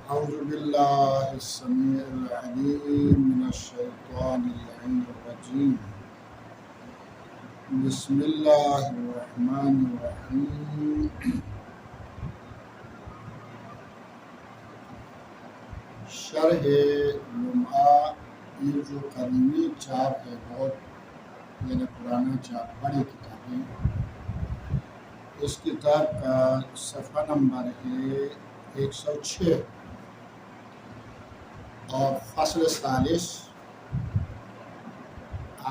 أعوذ بالله السميع العليم من الشيطان اللعين الرجيم. بسم الله الرحمن الرحيم. شرح لمعہ یہ جو کریمی چاپ ہے بہت یعنی پرانا چاپ بڑی کتاب ہے. اس کتاب کا صفحہ نمبر ہے 106 اور فصل 40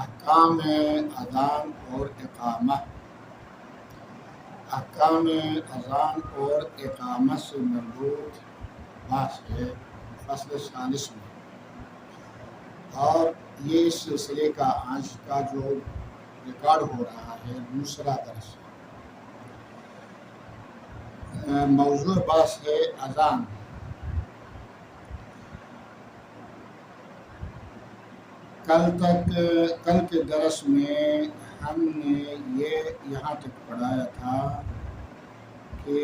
احکام اذان اور اقامہ. احکام اذان اور اقامہ سے مربوط بات ہے فصل 40 میں، اور یہ اس سلسلے کا آج کا جو ریکارڈ ہو رہا ہے دوسرا درس. موضوع بحث ہے اذان. کل کے درس میں ہم نے یہ یہاں تک پڑھایا تھا کہ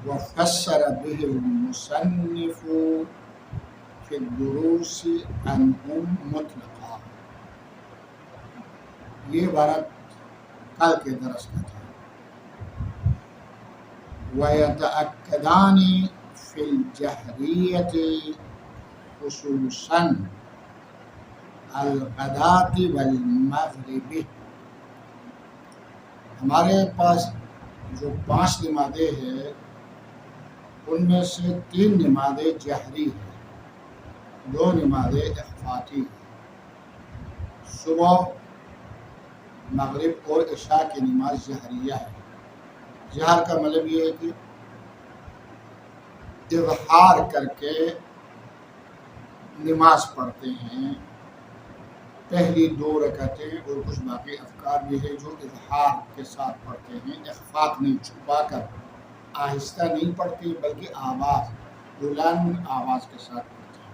وفسر به المصنف فی الدروس عنهم مطلقا. یہ عبارت کل کے درس کا تھا. وَيَتَأَكَّدَانِ فِي الْجَهْرِيَّةِ خصوصاً الغداۃ والمغرب. ہمارے پاس جو 5 نمازیں ہیں ان میں سے 3 نمازیں جہری ہیں، 2 نمازیں اخفاتی ہیں. صبح مغرب اور عشاء کی نماز جہریہ ہے. جہر کا مطلب یہ ہے کہ اظہار کر کے نماز پڑھتے ہیں. پہلی 2 رکعتیں اور کچھ باقی اذکار بھی ہے جو اظہار کے ساتھ پڑھتے ہیں، اخفاق نہیں، چھپا کر آہستہ نہیں پڑھتے بلکہ آواز بلند آواز کے ساتھ پڑھتے ہیں.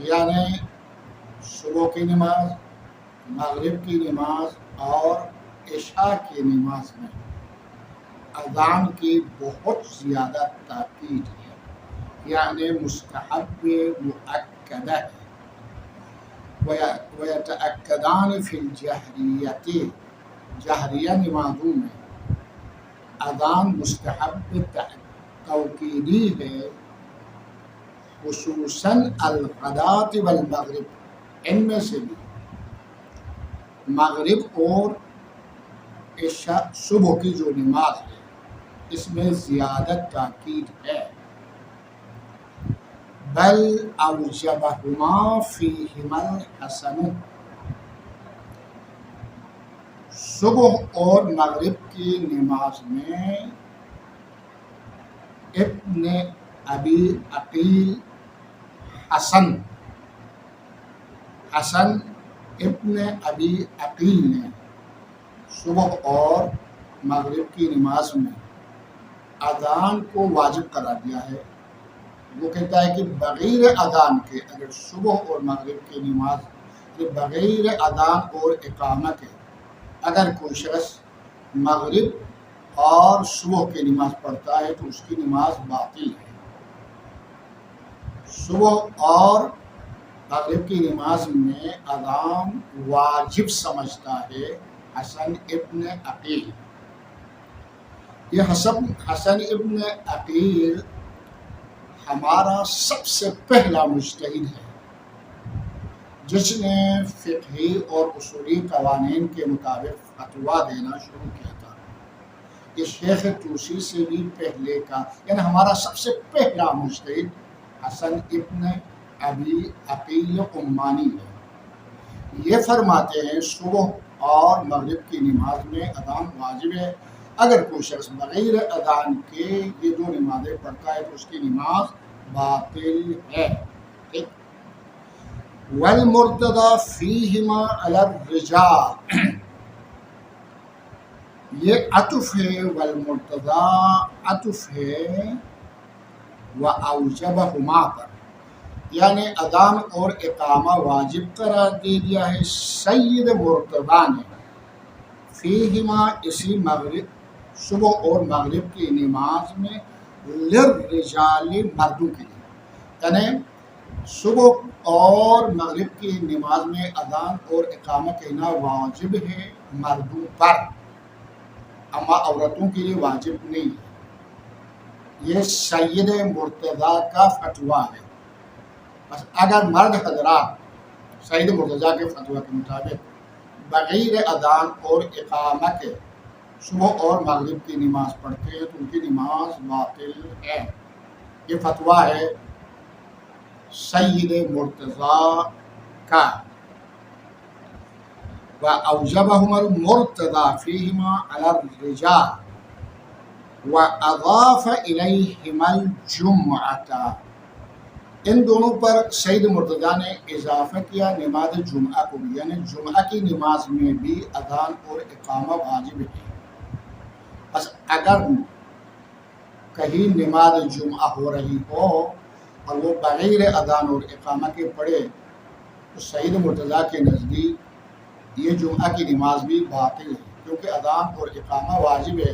یعنی صبح کی نماز، مغرب کی نماز اور عشاء کی نماز میں اذان کی بہت زیادہ تاکید ہے، یعنی مستحب مؤکدہ ہے. وَيَتَأَكَّدَانِ فِي الْجَهْرِيَّةِ. جہریہ نمازوں میں اذان مستحب توقیدی ہے، خصوصاً الغداۃ والمغرب. ان میں سے بھی مغرب اور عشاء صبح کی جو نماز ہے اس میں زیادہ تاکید ہے. بل اوجبہما فیہما الحسن. صبح اور مغرب کی نماز میں ابن ابی عقیل حسن ابن ابی عقیل نے صبح اور مغرب کی نماز میں اذان کو واجب قرار دیا ہے. وہ کہتا ہے کہ بغیر اذان کے اگر صبح اور مغرب کی نماز بغیر اذان اور اقامہ کے اگر کوئی شخص مغرب اور صبح کی نماز پڑھتا ہے تو اس کی نماز باطل ہے. صبح اور مغرب کی نماز میں اذان واجب سمجھتا ہے حسن ابن عقیل. یہ حسن ابن عقیل ہمارا سب سے پہلا مجتہد ہے جس نے فقہی اور اصولی قوانین کے مطابق فتویٰ دینا شروع کیا تھا. یہ شیخ توسی سے بھی پہلے کا، یعنی ہمارا سب سے پہلا مجتہد حسن ابن ابی عقیل عمانی ہے. یہ فرماتے ہیں صبح اور مغرب کی نماز میں اذان واجب ہے. اگر کوئی شخص بغیر اذان کے یہ 2 نمازیں پڑھتا ہے تو اس کی نماز باطل ہے. والمرتضی فیہما علی الرجال. یہ عطف ہے، والمرتضی عطف ہے وَأَوْجَبَهُمَا پر، یعنی اذان اور اقامہ واجب قرار دے دیا ہے سید مرتضی نے فیہما اسی مغرب صبح اور مغرب کی نماز میں للرجال مردوں کے لیے، یعنی صبح اور مغرب کی نماز میں اذان اور اقامہ کہنا واجب ہے مردوں پر، اما عورتوں کے لیے واجب نہیں ہے۔ یہ سید مرتضیٰ کا فتویٰ ہے۔ بس اگر مرد حضرات سید مرتضیٰ کے فتویٰ کے مطابق بغیر اذان اور اقامہ کے صبح اور مغرب کی نماز پڑھتے ہیں تو ان کی نماز باطل ہے۔ یہ فتویٰ ہے سید مرتضیٰ کا۔ وَأَوْجَبَهُمَا الْمُرْتَضَىٰ فِيهِمَا عَلَى الرِّجَالِ وَأَضَافَ إِلَيْهِمَا الْجُمْعَةَ، ان دونوں پر سید مرتضیٰ نے اضافہ کیا نماز جمعہ کو بھی، یعنی جمعہ کی نماز میں بھی اذان اور اقامہ واجب ہے۔ بس اگر کہیں نماز جمعہ ہو رہی ہو اور وہ بغیر اذان اور اقامہ کے پڑھے تو سید مرتضیٰ کے نزدیک یہ جمعہ کی نماز بھی باطل ہے، کیونکہ اذان اور اقامہ واجب ہے۔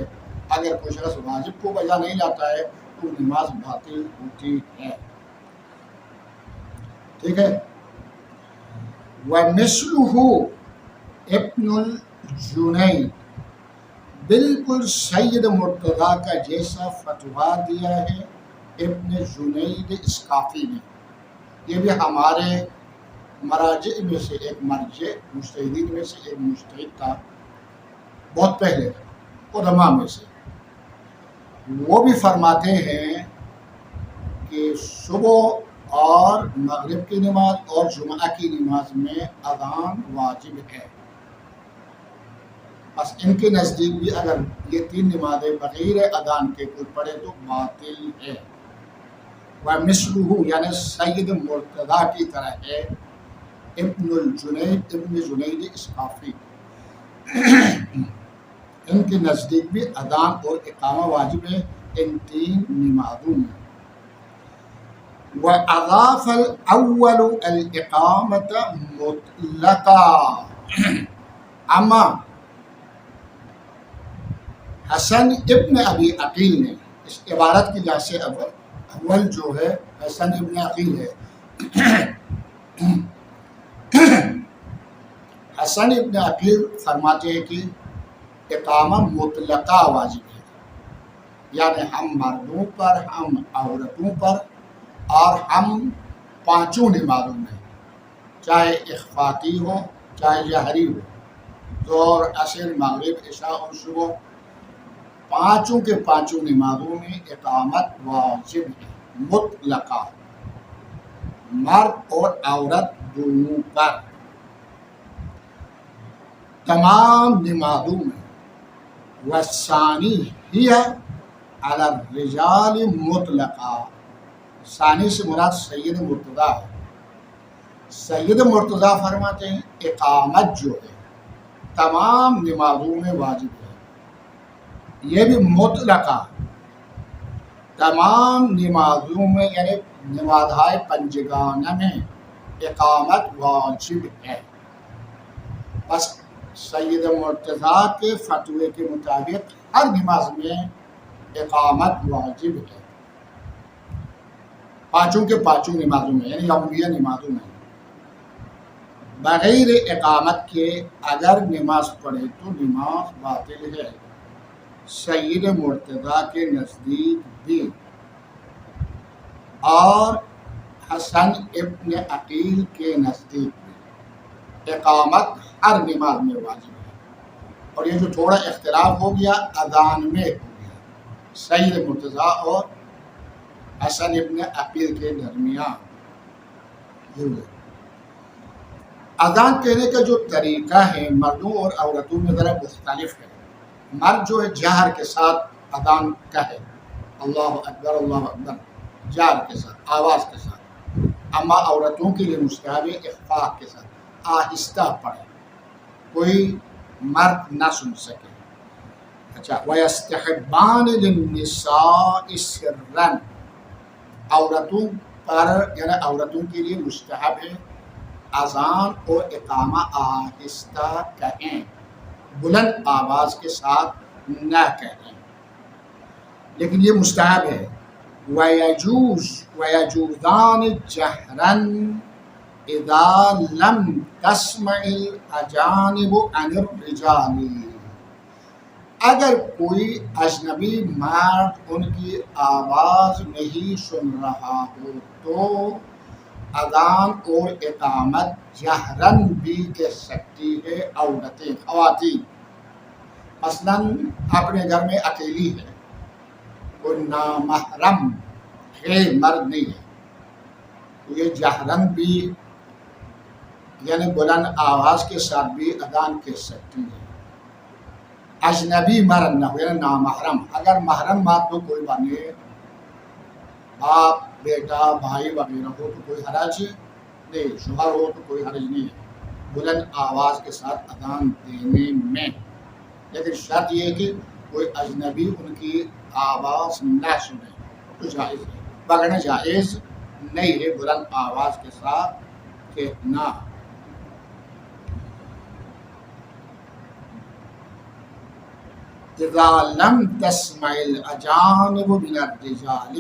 اگر کوئی شخص واجب کو بجا نہیں لاتا ہے تو نماز باطل ہوتی ہے۔ ٹھیک ہے۔ وَمِثْلُهُ ابن الجنید، بالکل سید مرتضیٰ کا جیسا فتویٰ دیا ہے ابن جنید اسقافی نے۔ یہ بھی ہمارے مراجع میں سے ایک مرجع، مجتہدین میں سے ایک مجتہد تھا، بہت پہلے علماء میں سے۔ وہ بھی فرماتے ہیں کہ صبح اور مغرب کی نماز اور جمعہ کی نماز میں اذان واجب ہے۔ بس ان کے نزدیک بھی اگر یہ تین نمازیں بغیر اذان کے کوئی پڑھے تو باطل ہے۔ وَمِثْلُهُ یعنی سید مرتضیٰ کی طرح ہے ابن جنید اسقافی، ان کے نزدیک بھی اذان اور اقامہ واجب ہے ان تین نمازوں میں۔ وَأَضَافَ الْأَوَّلُ الْإِقَامَةَ مُطْلَقًا، اما حسن ابن ابی عقیل نے اس عبارت کی جہت سے اول جو ہے حسن ابن عقیل ہے، حسن ابن عقیل فرماتے ہیں کہ اقامہ مطلقہ واجب ہے، یعنی ہم مردوں پر، ہم عورتوں پر اور ہم پانچوں نمازوں میں، چاہے اخفاقی ہو چاہے جہری ہو، ظہر عصر مغرب عشاء اور صبح، پانچوں کے پانچوں نمازوں میں اقامت واجب ہے مطلقہ، مرد اور عورت دونوں پر، تمام نمازوں میں۔ والثانی ہی علی الرجال مطلقہ، ثانی سے مراد سید مرتضیٰ ہے۔ سید مرتضیٰ فرماتے ہیں اقامت جو ہے تمام نمازوں میں واجب ہے، یہ بھی مطلقہ، تمام نمازوں میں یعنی نمازهای پنجگانہ میں اقامت واجب ہے۔ بس سید مرتضیٰ کے فتوے کے مطابق ہر نماز میں اقامت واجب ہے، پانچوں کے پانچوں نمازوں میں یعنی یومیہ نمازوں میں۔ بغیر اقامت کے اگر نماز پڑھے تو نماز باطل ہے سید مرتضیٰ کے نزدیک بھی، اور حسن ابن عقیل کے نزدیک بھی اقامت ہر نماز میں واجب ہے۔ اور یہ جو تھوڑا اختلاف ہو گیا اذان میں ہو گیا سید مرتضیٰ اور حسن ابن عقیل کے درمیان۔ اذان کہنے کا جو طریقہ ہے مردوں اور عورتوں میں ذرا مختلف ہے۔ مرد جو ہے جہر کے ساتھ اذان کہے، اللہ اکبر اللہ اکبر، جہر کے ساتھ، آواز کے ساتھ، اما عورتوں کے لیے مستحب ہے اخفاء کے ساتھ، آہستہ پڑھے، کوئی مرد نہ سن سکے۔ اچھا، وَيَسْتَحِبَّانِ لِلنِّسَاءِ سِرًّا، عورتوں پر یعنی عورتوں کے لیے مستحب ہے اذان اور اقامہ آہستہ کہیں، بلند آواز کے ساتھ نہ کہیں، لیکن یہ مستحب ہے۔ وَيَجُوزَانِ جَهْرًا اذا لم تسمع الاجانب عن الرجال، اگر کوئی اجنبی مرد ان کی آواز نہیں سن رہا ہو تو اذان اور اقامت جہرن بھی کہہ سکتی ہے عورتیں، خواتین۔ مثلاً اپنے گھر میں اکیلی ہے، کوئی نامحرم غیر مرد نہیں ہے، تو یہ جہرن بھی یعنی بلند آواز کے ساتھ بھی اذان کہہ سکتی ہے۔ اجنبی مرد نہ ہو یعنی نامحرم، اگر محرم مرد تو کوئی بات نہیں ہے، باپ بیٹا بھائی وغیرہ ہو تو کوئی حرج نہیں، شوہر ہو تو کوئی حرج نہیں ہے بلند آواز کے ساتھ اذان دینے میں، لیکن شرط یہ ہے کہ کوئی اجنبی ان کی آواز نہ سنے تو جائز ہے، ورنہ جائز نہیں ہے بلند آواز کے ساتھ کہنا۔ اذا لم تسمع الاجانب من الرجال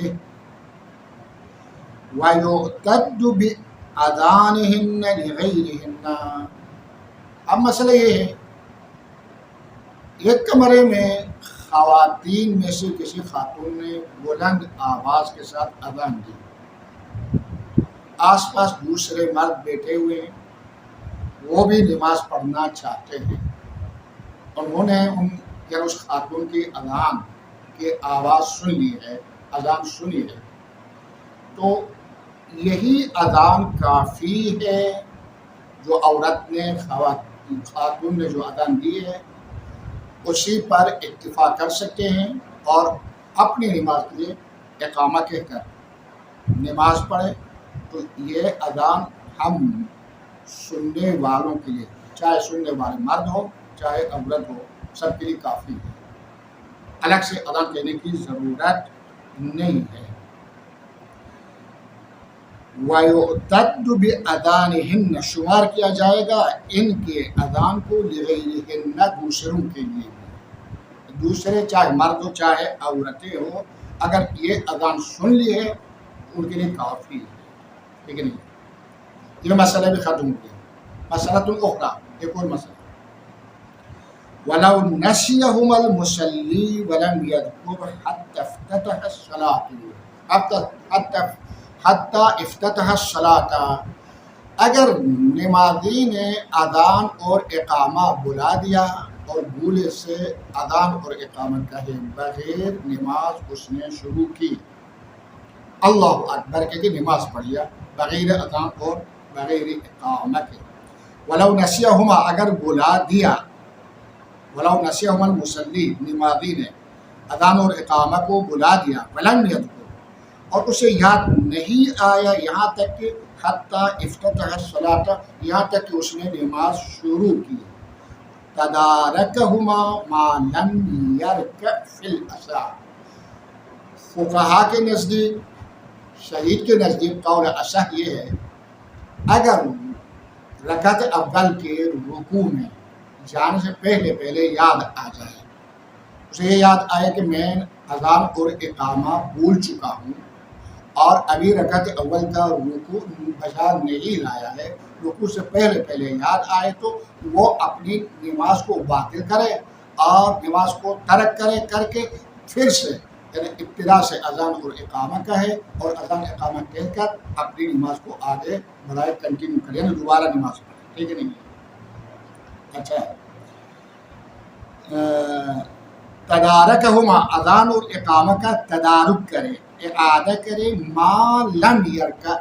ويعتد بأذانهن لغيرهن۔ اب مسئلہ یہ ہے، ایک کمرے میں خواتین میں سے کسی خاتون نے بلند آواز کے ساتھ اذان دی، آس پاس دوسرے مرد بیٹھے ہوئے ہیں، وہ بھی نماز پڑھنا چاہتے ہیں، انہوں نے اس خاتون کی اذان کی آواز سن لی ہے، اذان سنی ہے، تو یہی اذان کافی ہے جو عورت نے خاتون نے جو اذان دی ہے اسی پر اکتفا کر سکتے ہیں اور اپنی نماز کے لیے اقامہ کہہ کر نماز پڑھے، تو یہ اذان ہم سننے والوں کے لیے، چاہے سننے والے مرد ہو چاہے عورت ہو، سب کے لیے کافی ہے، الگ سے اذان کہنے کی ضرورت نہیں ہے۔ وَيُعْتَدُّ بِأَذَانِهِنَّ، شمار کیا جائے گا ان کے اذان کو لِغَيْرِهِنَّ، دوسروں کے لیے، دوسرے چاہے مرد ہو چاہے عورتیں ہو، اگر یہ اذان سن لی ہے ان کے لیے کافی ہے، ٹھیک ہے نہیں؟ یہ مسئلہ بھی ختم ہو گیا۔ مسئلۃ اخرى، ایک اور مسئلہ، وَلَوْ نَسِيَهُمَا الْمُصَلِّي وَلَمْ يَذْكُرْ حَتَّى افتتح الصَّلَاةَ، اگر نمازی نے اذان اور اقامہ بلا دیا اور بھولے سے اذان اور اقامت کہے بغیر نماز اس نے شروع کی، اللہ اکبر کہہ کے نماز پڑھیا بغیر اذان اور بغیر اقامہ کے، وَلَوْ نَسِيَهُمَا، اگر بلا دیا، وَلَوْ نَسِيَهُمَا الْمُصَلِّي، نمازی نے اذان اور اقامہ کو بلا دیا، وَلَمْ يَذْكُرْ، اور اسے یاد نہیں آیا یہاں تک کہ حتیٰ افتتح الصلاۃ، یہاں تک کہ اس نے نماز شروع کی، تدارکہما ما لم یرکع فی الاساء، فقہا کے نزدیک، شہید کے نزدیک قول اصح یہ ہے، اگر رکعت اول کے رکوع میں جانے سے پہلے یاد آ جائے، اسے یہ یاد آئے کہ میں اذان اور اقامہ بھول چکا ہوں اور ابھی رکعت اول کا رکوع بجا نہیں لایا ہے، رکوع سے پہلے یاد آئے تو وہ اپنی نماز کو باطل کرے اور نماز کو ترک کر کے پھر سے یعنی ابتدا سے اذان اور اقامہ کہے اور اذان اقامہ کہہ کر اپنی نماز کو آگے بڑھائے، کنٹینیو کرے، یعنی دوبارہ نماز پڑھے، ٹھیک ہے نہیں؟ اچھا، تدارکہما، اذان اور اقامہ کا تدارک کرے، اعادہ کرے، ما لم یرکع،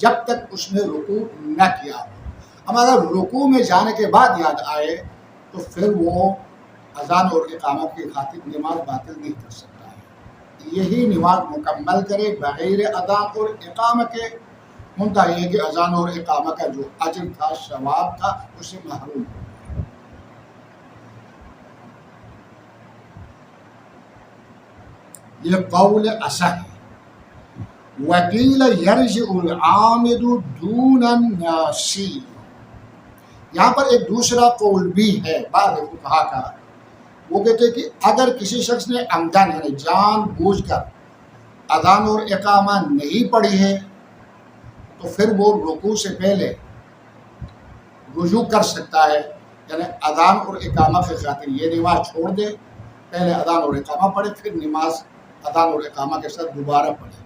جب تک اس نے رکوع نہ کیا ہو۔ اب اگر رکوع میں جانے کے بعد یاد آئے تو پھر وہ اذان اور اقامہ کی خاطر نماز باطل نہیں کر سکتا ہے، یہی نماز مکمل کرے بغیر اذان اور اقامہ کے، منتہا یہ کہ اذان اور اقامہ کا جو اجر تھا، ثواب تھا، اسے محروم ہو۔ یہ قول اصح ہے۔ وَقِيلَ يَرْجِعُ الْعَامِدُ دُونَ النَّاسِ، یہاں پر ایک دوسرا قول بھی ہے بعض فقہا کا، وہ کہتے ہیں کہ اگر کسی شخص نے عمدن یعنی جان بوجھ کر اذان اور اقامہ نہیں پڑھی ہے تو پھر وہ رکوع سے پہلے رجوع کر سکتا ہے، یعنی اذان اور اقامہ کی خاطر یہ نماز چھوڑ دے، پہلے اذان اور اقامہ پڑھے، پھر نماز اذان اور اقامہ کے ساتھ دوبارہ پڑھے۔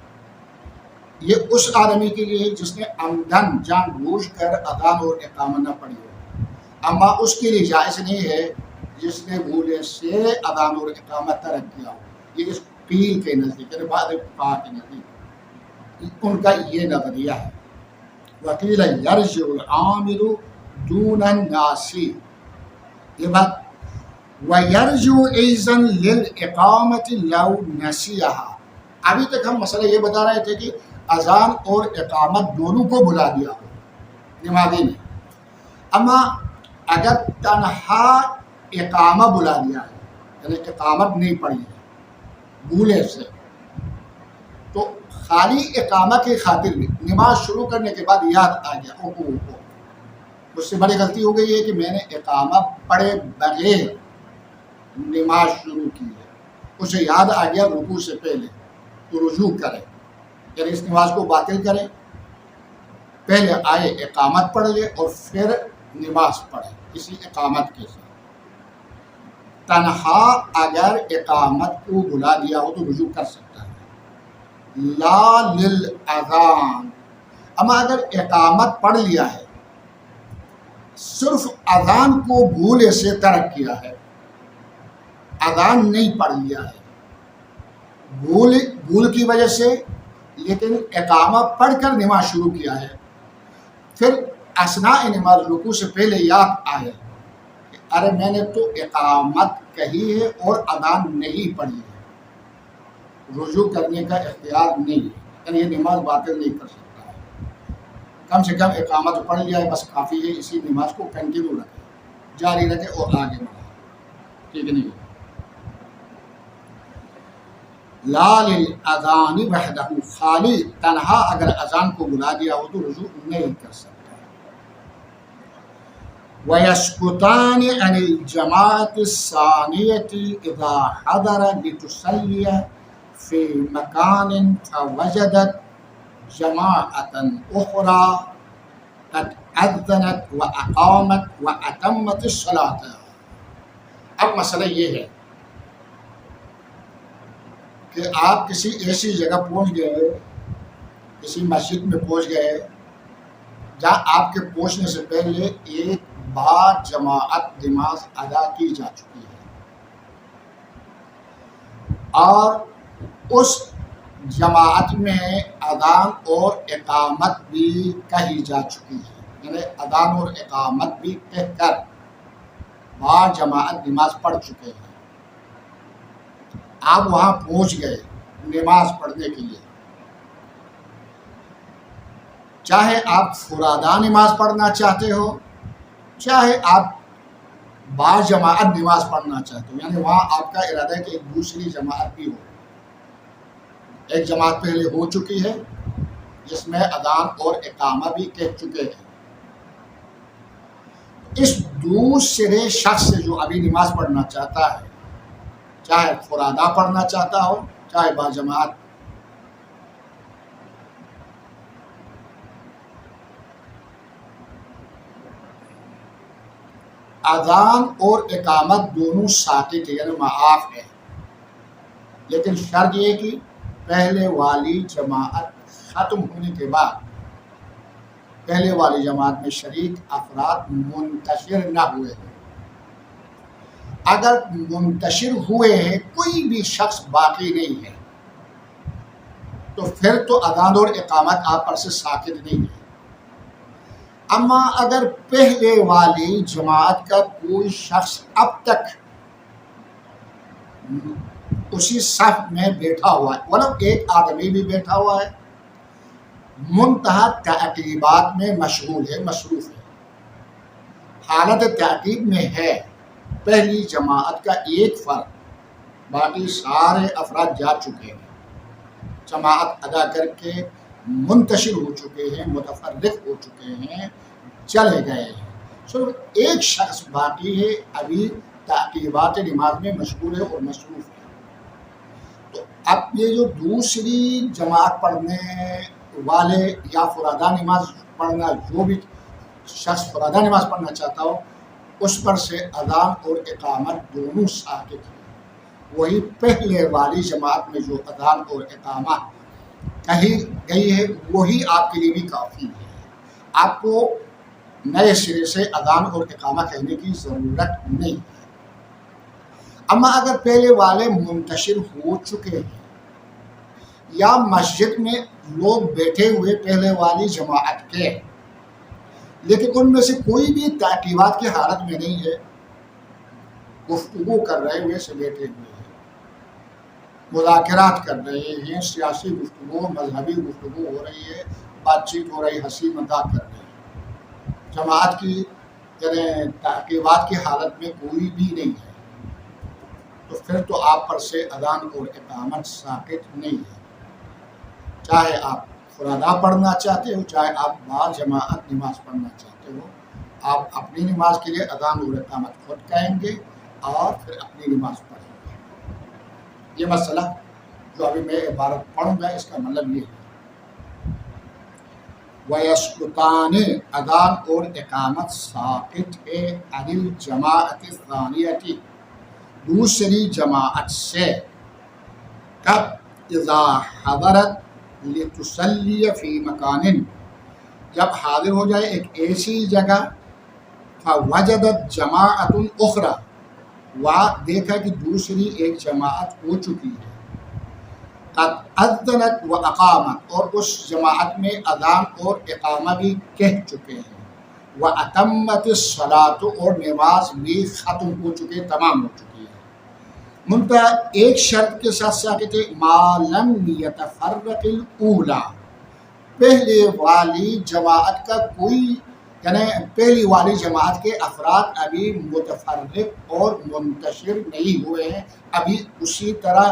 یہ اس آدمی کے لیے جس نے عمدن جان بوجھ کر اذان اور اقامہ نہ پڑھی ہو، اما اس کے لیے جائز نہیں ہے جس نے بھولے سے اذان اور اقامہ ترک کیا ہو۔ یہ اس قیل کے نزدیک، یعنی بعض فقہاء کے نزدیک ان کا یہ نظریہ ہے۔ وقیل یرجع العامل دون الناس، یہ بات وَيَرْجُعُ أَيْضًا لِلْإِقَامَةِ لَوْ نَسِيَهَا۔ ابھی تک ہم مسئلہ یہ بتا رہے تھے کہ اذان اور اقامت دونوں کو بلا دیا ہو نمازی نے، اما اگر تنہا اقامہ بلا دیا ہے، یعنی اقامت نہیں پڑھی ہے بھولے سے، تو خالی اقامہ کی خاطر بھی نماز شروع کرنے کے بعد یاد آ گیا اوہو اس سے بڑی غلطی ہو گئی ہے کہ میں نے اقامہ پڑھے بغیر نماز شروع کی ہے، اسے یاد آ گیا رکوع سے پہلے، تو رجوع کرے، یعنی اس نماز کو باطل کرے، پہلے آئے اقامت پڑھ لے اور پھر نماز پڑھے اسی اقامت کے ساتھ۔ تنہا اگر اقامت کو بلا دیا ہو تو رجوع کر سکتا ہے، لا للاذان۔ اما اگر اقامت پڑھ لیا ہے، صرف اذان کو بھولے سے ترک کیا ہے، اذان نہیں پڑھ لیا ہے بھول کی وجہ سے، لیکن اقامہ پڑھ کر نماز شروع کیا ہے، پھر اثناء نماز رکوع سے پہلے یاد آئے کہ ارے میں نے تو اقامت کہی ہے اور اذان نہیں پڑھی ہے، رجوع کرنے کا اختیار نہیں ہے، یعنی یہ نماز باطل نہیں کر سکتا ہے۔ کم سے کم اقامت پڑھ لیا ہے بس کافی ہے، اسی نماز کو کنٹینیو رکھے، جاری رکھے اور آگے بڑھے، ٹھیک ہے نہیں؟ لا للاذان وحدہ، خالی تنہا اگر اذان کو بلا دیا ہو تو رجوع نہیں کر سکتا۔ وَيَسْقُطَانِ عَنِ الْجَمَاعَةِ الثَّانِيَةِ إِذَا حَضَرَ لِتُصَلِّيَ فِي مَكَانٍ فَوَجَدَتْ جَمَاعَةً أُخْرَى قَدْ أَذَّنَتْ وَأَقَامَتْ وَأَتَمَّتِ الصَّلَاةَ۔ اب مسئلہ یہ ہے کہ آپ کسی ایسی جگہ پہنچ گئے، کسی مسجد میں پہنچ گئے جہاں آپ کے پہنچنے سے پہلے ایک بار جماعت نماز ادا کی جا چکی ہے، اور اس جماعت میں اذان اور اقامت بھی کہی جا چکی ہے، یعنی اذان اور اقامت بھی کہہ کر بار جماعت نماز پڑھ چکے ہیں۔ آپ وہاں پہنچ گئے نماز پڑھنے کے لیے، چاہے آپ فرادہ نماز پڑھنا چاہتے ہو، چاہے آپ با جماعت نماز پڑھنا چاہتے ہو، یعنی وہاں آپ کا ارادہ ہے کہ ایک دوسری جماعت بھی ہو، ایک جماعت پہلے ہو چکی ہے جس میں اذان اور اقامہ بھی کہہ چکے ہیں، اس دوسرے شخص سے جو ابھی نماز پڑھنا چاہتا ہے، چاہے فرادہ پڑھنا چاہتا ہو چاہے با جماعت، اذان اور اقامت دونوں ساقط یعنی معاف ہے، لیکن شرط یہ کہ پہلے والی جماعت ختم ہونے کے بعد پہلے والی جماعت میں شریک افراد منتشر نہ ہوئے ہیں۔ اگر منتشر ہوئے ہیں، کوئی بھی شخص باقی نہیں ہے، تو پھر تو اذان اور اقامت آپ پر سے ساقط نہیں ہے۔ اما اگر پہلے والی جماعت کا کوئی شخص اب تک اسی صف میں بیٹھا ہوا ہے، مطلب ایک آدمی بھی بیٹھا ہوا ہے، منتہا تعقیبات میں مشغول ہے، مصروف ہے، حالت تعقیب میں ہے، پہلی جماعت کا ایک فرد، باقی سارے افراد جا چکے ہیں، جماعت ادا کر کے منتشر ہو چکے ہیں، متفرق ہو چکے ہیں، چلے گئے ہیں، صرف ایک شخص باقی ہے، ابھی تعقیبات نماز میں مشغول ہے اور مصروف ہے۔ تو اب یہ جو دوسری جماعت پڑھنے والے یا فرادہ نماز پڑھنا، جو بھی شخص فرادہ نماز پڑھنا چاہتا ہو، اس پر سے اذان اور اقامت دونوں ساقط ہیں۔ وہی پہلے والی جماعت میں جو اذان اور اقامت کہی گئی ہے وہی آپ کے لیے بھی کافی ہے، آپ کو نئے سرے سے اذان اور اقامت کہنے کی ضرورت نہیں ہے۔ اما اگر پہلے والے منتشر ہو چکے ہیں یا مسجد میں لوگ بیٹھے ہوئے پہلے والی جماعت کے، لیکن ان میں سے کوئی بھی تعقیبات کی حالت میں نہیں ہے، گفتگو کر رہے ہوئے سے بیٹھے ہوئے ہیں، مذاکرات کر رہے ہیں، سیاسی گفتگو، مذہبی گفتگو ہو رہی ہے، بات چیت ہو رہی، ہنسی مذاق کر رہے ہیں، جماعت کی یعنی تعقیبات کی حالت میں کوئی بھی نہیں ہے، تو پھر تو آپ پر سے اذان اور اقامت ساقط نہیں ہے، چاہے آپ فرادہ پڑھنا چاہتے ہو، چاہے آپ با جماعت نماز پڑھنا چاہتے ہو، آپ اپنی نماز کے لیے اذان اور اقامت خود کہیں گے اور پھر اپنی نماز پڑھیں گے۔ یہ مسئلہ جو ابھی میں عبارت پڑھوں گا اس کا مطلب یہ ہے، وَيَسْقُطَانِ اذان اور اقامت ساقط ہے عن الجماعت الثانیہ، دوسری جماعت سے، کب؟ اذا حضرت لتصلی فی مکان، جب حاضر ہو جائے ایک ایسی جگہ، فوجدت جماعت اخری، دیکھا کہ دوسری ایک جماعت ہو چکی ہے، قد اذنت و اقامت، اور اس جماعت میں اذان اور اقامہ بھی کہہ چکے ہیں، واتمت الصلاۃ، اور نماز بھی ختم ہو چکے، تمام ہو چکی ہے، منتہا ایک شرط کے ساتھ ساقط ہے، ما لم یتفرق الاولی، پہلے والی جماعت کا کوئی یعنی پہلی والی جماعت کے افراد ابھی متفرق اور منتشر نہیں ہوئے ہیں، ابھی اسی طرح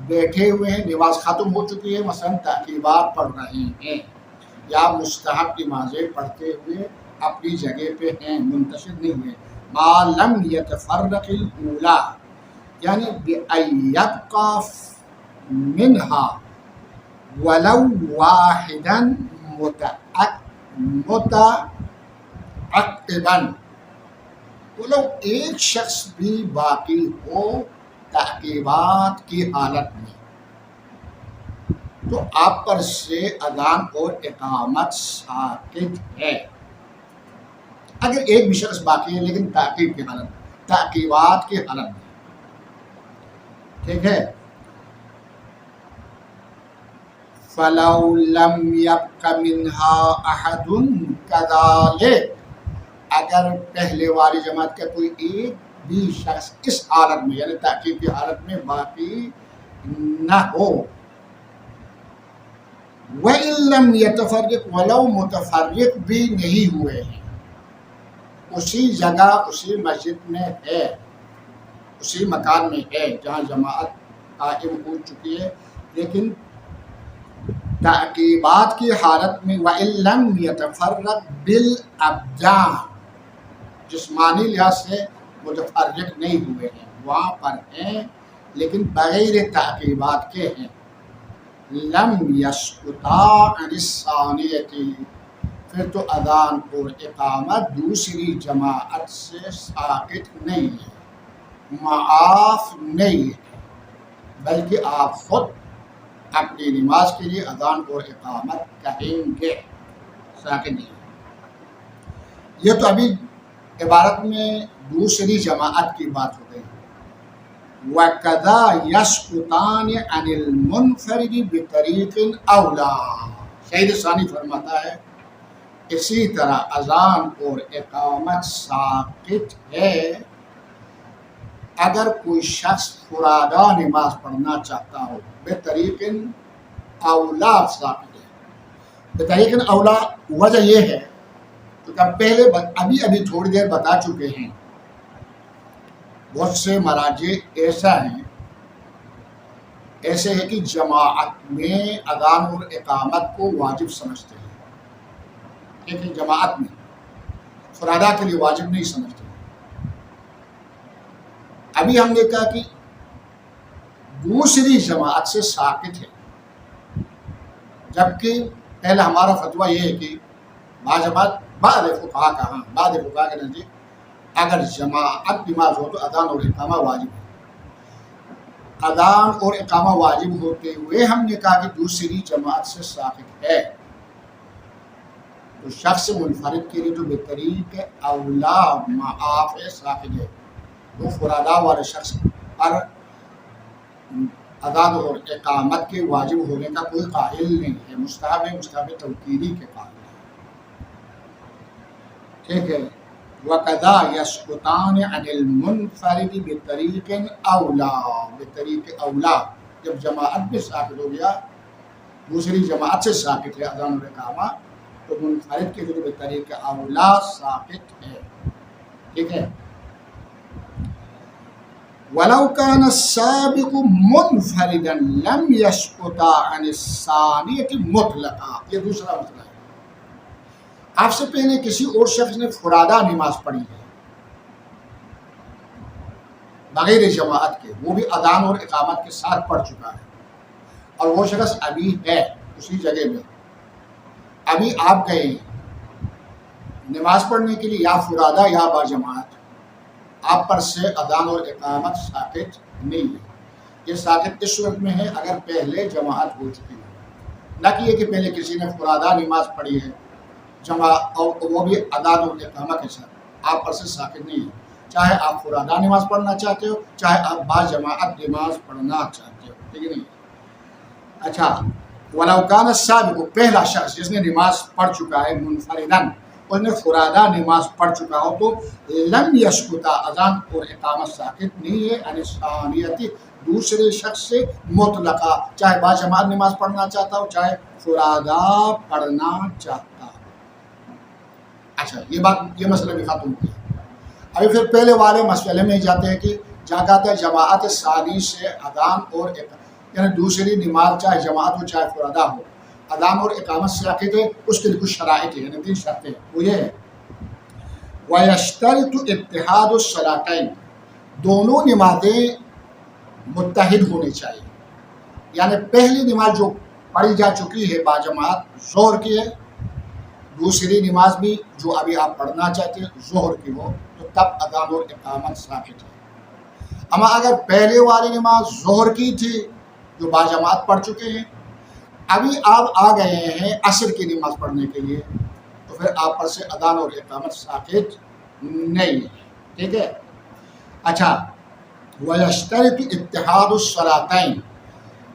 بیٹھے ہوئے ہیں، نماز ختم ہو چکی ہے، مثلا تعقیبات پڑھ رہے ہیں یا مستحب نمازیں پڑھتے ہوئے اپنی جگہ پہ ہیں، منتشر نہیں ہوئے، ما لم یتفرق الاولی، یعنی بأن یبقى منها ولو واحدا متعقبا، ولو ایک شخص بھی باقی ہو تعقیبات کی حالت میں، تو آپ پر سے اذان اور اقامت ساقط ہے، اگر ایک بھی شخص باقی ہے لیکن تعقیب کی حالت، تعقیبات کی حالت میں، ٹھیک ہے۔ فَلَوْ لَمْ يَبْقَ مِنْهَا أَحَدٌ كَذَلِكَ، اگر پہلے والی جماعت کا کوئی ایک بھی شخص اس حالت میں یعنی تعقیب کی حالت میں باقی نہ ہو، وَإِن لَمْ يَتَفَرِّقْ، ولو متفرق بھی نہیں ہوئے ہیں، اسی جگہ اسی مسجد میں ہے، اسی مکان میں ہے جہاں جماعت قائم ہو چکی ہے، لیکن تعقیبات کی حالت میں، وَإِن لَمْ يَتَفَرَّقْ بِالْأَبْدَانِ، جسمانی لحاظ سے متفرق نہیں ہوئے ہیں، وہاں پر ہیں لیکن بغیر تعقیبات کے ہیں، لَمْ يَسْقُطَا عَنِ الثَّانِيَةِ، پھر تو اذان اور اقامت دوسری جماعت سے ساقط نہیں ہے، معاف نہیں ہے، بلکہ آپ خود اپنی نماز کے لیے اذان اور اقامت کہیں گے، ساقط نہیں ہے۔ یہ تو ابھی عبارت میں دوسری جماعت کی بات ہو گئی۔ وَكَذَا يَسْقُطَانِ عَنِ الْمُنْفَرِدِ بِطَرِيقٍ أَوْلَىٰ، شہید ثانی فرماتا ہے اسی طرح اذان اور اقامت ساقط ہے اگر کوئی شخص فرادہ نماز پڑھنا چاہتا ہو، بطریق اولا ساقط ہے۔ بطریق اولا وجہ یہ ہے کہ پہلے ابھی تھوڑی دیر بتا چکے ہیں، بہت سے مراجع ایسے ہے کہ جماعت میں اذان اور اقامت کو واجب سمجھتے ہیں، لیکن جماعت میں فرادہ کے لیے واجب نہیں سمجھتے۔ ابھی ہم نے کہا کہ دوسری جماعت سے ساقط ہے، جبکہ پہلا ہمارا فتویٰ یہ ہے کہ بعض فقہا کے نزدیک اگر جماعت نماز ہو تو اذان اور اقامہ واجب ہے۔ اذان اور اقامہ واجب ہوتے ہوئے ہم نے کہا کہ دوسری جماعت سے ساقط ہے، تو شخص منفرد کے لیے تو بطریق اولا معاف ساقط ہے، وہ فرادا والے شخص پر اذان اور اقامت کے واجب ہونے کا کوئی قائل نہیں ہے، مستحب توقیری کے قائل ہے، ٹھیک ہے۔ وَقَضَا يَسْقُطَانِ عَنِ الْمُنْفَرِدِ بِطَرِيقٍ اولا، جب جماعت بھی ساقط ہو گیا، دوسری جماعت سے ساقط ہے اذان اور اقامہ، تو منفرد کے لیے بطریق اولا ساقط ہے، ٹھیک ہے۔ وَلَوْ كَانَ السَّابِقُ مُنْفَرِدًا لَمْ يَسْقُطَ عَنِ الثَّانِيَةِ مُطْلَقًا، یہ دوسرا مسئلہ ہے۔ آپ سے پہلے کسی اور شخص نے فرادہ نماز پڑھی ہے بغیر جماعت کے، وہ بھی اذان اور اقامت کے ساتھ پڑھ چکا ہے، اور وہ شخص ابھی ہے اسی جگہ میں، ابھی آپ گئے نماز پڑھنے کے لیے یا فرادہ یا با جماعت، آپ پر سے اذان اور اقامت ساقط نہیں ہے۔ یہ ساقط اس صورت میں ہے اگر پہلے جماعت ہو چکی ہے، نہ کہ یہ کہ پہلے کسی نے فرادہ نماز پڑھی ہے اور وہ بھی اذان اور اقامہ کے ساتھ، آپ پر سے ساقط نہیں ہے، چاہے آپ فرادہ نماز پڑھنا چاہتے ہو چاہے آپ با جماعت نماز پڑھنا چاہتے ہو، ٹھیک ہے نہیں۔ اچھا، وَلَوْ كَانَ السَّابِقُ، پہلا شخص جس نے نماز پڑھ چکا ہے منفرداً، اس نے فرادہ نماز پڑھ چکا ہو تو لم یسقط، اذان اور اقامت ساقط نہیں ہے، عن الثانیۃ، دوسرے شخص سے مطلقہ، چاہے با جماعت نماز پڑھنا چاہتا ہو چاہے فرادہ پڑھنا چاہتا ہو۔ اچھا، یہ مسئلہ بھی ختم کیا۔ ابھی پھر پہلے والے مسئلے میں جاتے ہیں کہ جہاں کہتے ہیں جماعت ثانی سے اذان اور یعنی دوسری نماز چاہے جماعت ہو چاہے فرادہ ہو، اذان اور اقامت ساقط ہے، اس کے لیے کچھ شرائط ہے، یعنی 3 شرطیں، وہ یہ ہے وَيَشْتَرِطُ اتِّحَادُ الصَّلَاتَيْنِ، دونوں نمازیں متحد ہونی چاہیے، یعنی پہلی نماز جو پڑھی جا چکی ہے با جماعت ظہر کی ہے، دوسری نماز بھی جو ابھی آپ پڑھنا چاہتے ہیں ظہر کی ہو، تو تب اذان اور اقامت ساقط ہے۔ اما اگر پہلے والی نماز ظہر کی تھی جو با جماعت پڑھ چکے ہیں، ابھی آپ آ گئے ہیں عصر کی نماز پڑھنے کے لیے، تو پھر آپ پر سے اذان اور اقامت ساقط نہیں ہے، ٹھیک ہے۔ اچھا، وَيَشْتَرِطُ اتِّحَادُ الصَّلَاتَيْنِ،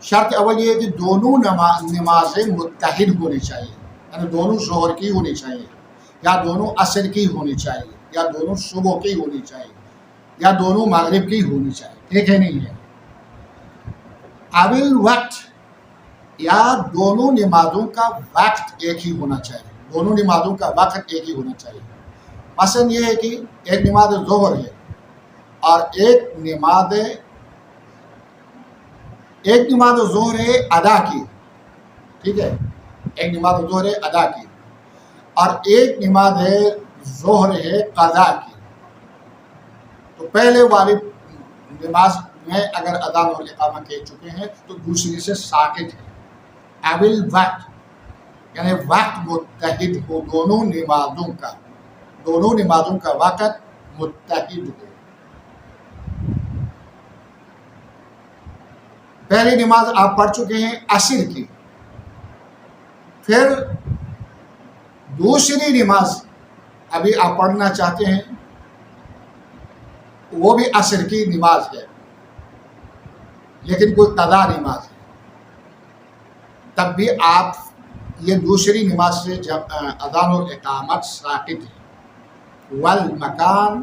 شرط اول یہ ہے کہ دونوں نمازیں متحد ہونی چاہیے، یعنی دونوں ظہر کی ہونی چاہیے، یا دونوں عصر کی ہونی چاہیے، یا دونوں صبح کی ہونی چاہیے، یا دونوں مغرب کی ہونی چاہیے، ٹھیک ہے نہیں ہے۔ اول وقت، یا دونوں نمازوں کا وقت ایک ہی ہونا چاہیے، دونوں نمازوں کا وقت ایک ہی ہونا چاہیے۔ مثلا یہ ہے کہ ایک نماز ظہر ہے اور ایک نماز ظہر ہے ادا کی، ٹھیک ہے، ایک نماز ظہر ہے ادا کی، اور ایک نماز ظہر ہے قضا کی، تو پہلے والی نماز میں اگر اذان اور اقامہ کہہ چکے ہیں تو دوسری سے ساقط ہے۔ اول وقت، یعنی وقت متحد ہو، دونوں نمازوں کا وقت متحد ہو۔ پہلی نماز آپ پڑھ چکے ہیں عصر کی، پھر دوسری نماز ابھی آپ پڑھنا چاہتے ہیں، وہ بھی عصر کی نماز ہے لیکن کوئی قضا نماز ہے، تب بھی آپ یہ دوسری نماز سے جب اذان اور اقامت ساقط ہے۔ والمکان،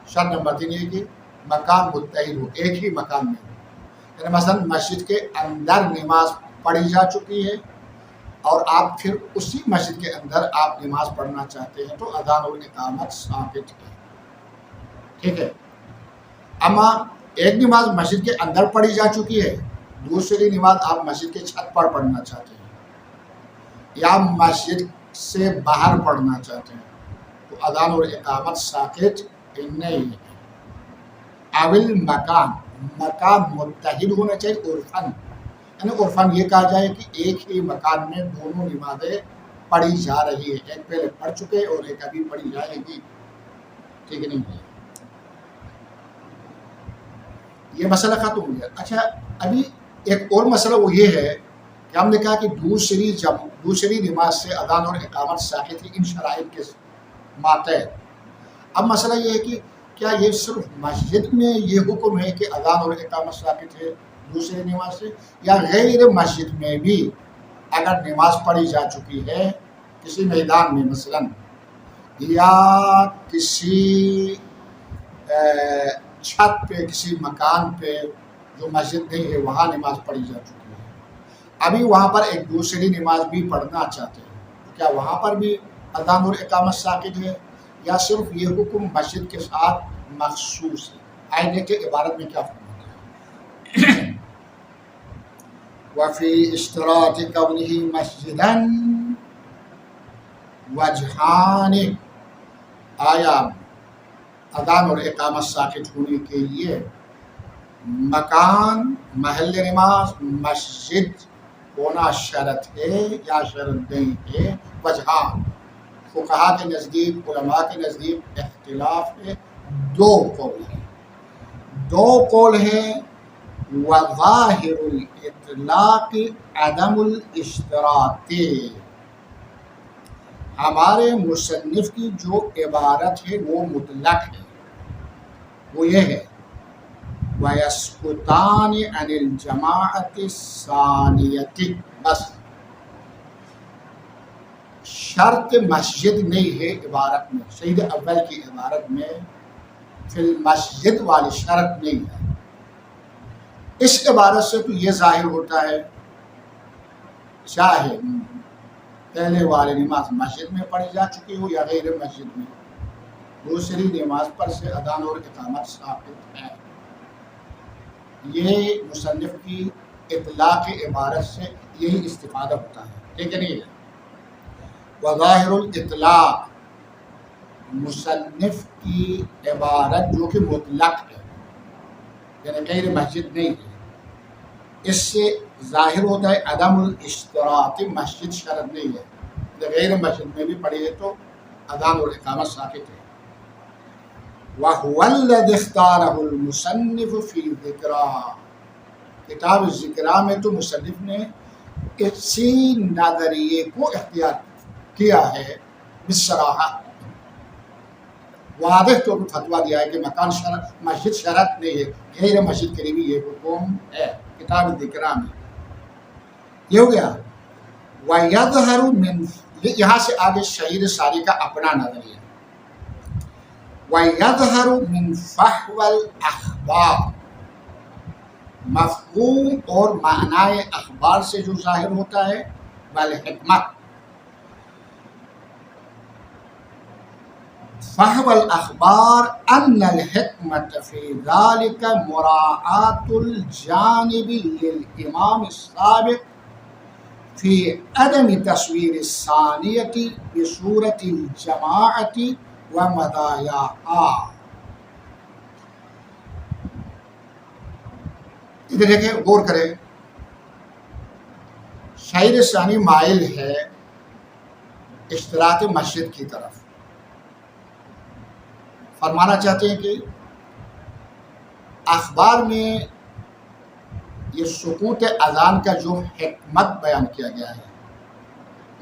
شرط نمبر 3 یہ کہ مکان متحد ہو، ایک ہی مکان میں ہو، یعنی مثلا مسجد کے اندر نماز پڑھی جا چکی ہے اور آپ پھر اسی مسجد کے اندر آپ نماز پڑھنا چاہتے ہیں تو اذان اور اقامت ثابت ہے، ٹھیک ہے۔ اما ایک نماز مسجد کے اندر پڑھی جا چکی ہے، دوسری نماز آپ مسجد کے چھت پر پڑھنا چاہتے ہیں یا مسجد سے باہر پڑھنا چاہتے ہیں تو اذان اور اقامت ساقط نہیں ہے۔ اول مکان، مکان متحد ہونا چاہیے عرفن، یعنی عرفن یہ کہا جائے کہ ایک ہی مکان میں دونوں نمازیں پڑھی جا رہی ہے، ایک پہلے پڑھ چکے اور ایک ابھی پڑھی جائے گی، ٹھیک نہیں ہے، یہ مسئلہ ختم ہو گیا۔ اچھا ابھی ایک اور مسئلہ وہ یہ ہے کہ ہم نے کہا کہ دوسری نماز سے اذان اور اقامت ساقط ہے ان شرائط کے ماتحت۔ اب مسئلہ یہ ہے کہ کیا یہ صرف مسجد میں یہ حکم ہے کہ اذان اور اقامت ساقط ہے دوسری نماز سے، یا غیر مسجد میں بھی اگر نماز پڑھی جا چکی ہے کسی میدان میں مثلا یا کسی چھت پہ کسی مکان پہ جو مسجد نہیں ہے وہاں نماز پڑھی جا چکی ہے، ابھی وہاں پر ایک دوسری نماز بھی پڑھنا چاہتے ہیں، کیا وہاں پر بھی اذان اور اقامت ساقط ہے یا صرف یہ حکم مسجد کے ساتھ مخصوص ہے؟ آئے دیکھیں عبارت میں کیا فرماتا ہے۔ وفی اشتراط کونہ مسجدا وجہان، آیا اذان اور اقامت ساقط ہونے کے لیے مکان محل نماز مسجد ہونا شرط ہے یا شرط نہیں ہے؟ وجہان، فقہا کے نزدیک علماء کے نزدیک اختلاف ہے، دو قول ہیں، وظاہر الاطلاق عدم الاشتراط، ہمارے مصنف کی جو عبارت ہے وہ مطلق ہے، وہ یہ ہے وَيَسْقُطَانِ عَنِ الْجَمَاعَةِ الثَّانِيَةِ، بس شرط مسجد نہیں ہے عبارت میں، شہید اول کی عبارت میں فی المسجد والی شرط نہیں ہے۔ اس عبارت سے تو یہ ظاہر ہوتا ہے چاہے پہلے والی نماز مسجد میں پڑھی جا چکی ہو یا غیر مسجد میں، دوسری نماز پر سے اذان اور اقامت ثابت ہے۔ یہ مصنف کی اطلاق عبارت سے یہی استفادہ ہوتا ہے، ٹھیک ہے نہیں ہے؟ وظاہر الاطلاق، مصنف کی عبارت جو کہ مطلق ہے یعنی غیر مسجد نہیں ہے، اس سے ظاہر ہوتا ہے عدم الاشتراط، مسجد شرط نہیں ہے، غیر مسجد میں بھی پڑھی ہے تو اذان اور اقامت ساقط ہے۔ وَهُوَ الَّذِي اخْتَارَهُ الْمُصَنِّفُ فِي ذِكْرَى، کتاب ذکرہ میں تو مصنف نے اسی نظریے کو اختیار کیا ہے، بصراحہ واضح طور پر فتویٰ دیا ہے کہ مکان مسجد شرط نہیں ہے، غیر مسجد کے لیے بھی یہ حکم ہے، کتاب ذکرہ میں یہ ہو گیا۔ وَيَظْهَرُ مِنْ، یہاں سے آگے شہید ساری کا اپنا نظریہ، وَيَظْهَرُ مِنْ فَحْوَى الْأَخْبَارِ، مفہوم اور معنی اخبار سے جو ظاہر ہوتا ہے، والحکمت، فحوى الأخبار أن الحكمة في ذلك مراعاة الجانب للإمام السابق في عدم تصوير الثانية بصورة الجماعة ومزاياها۔ ادھر دیکھیں، غور کریں، شاعر ثانی مائل ہے اشتراط مسجد کی طرف، فرمانا چاہتے ہیں کہ اخبار میں یہ سقوط اذان کا جو حکمت بیان کیا گیا ہے،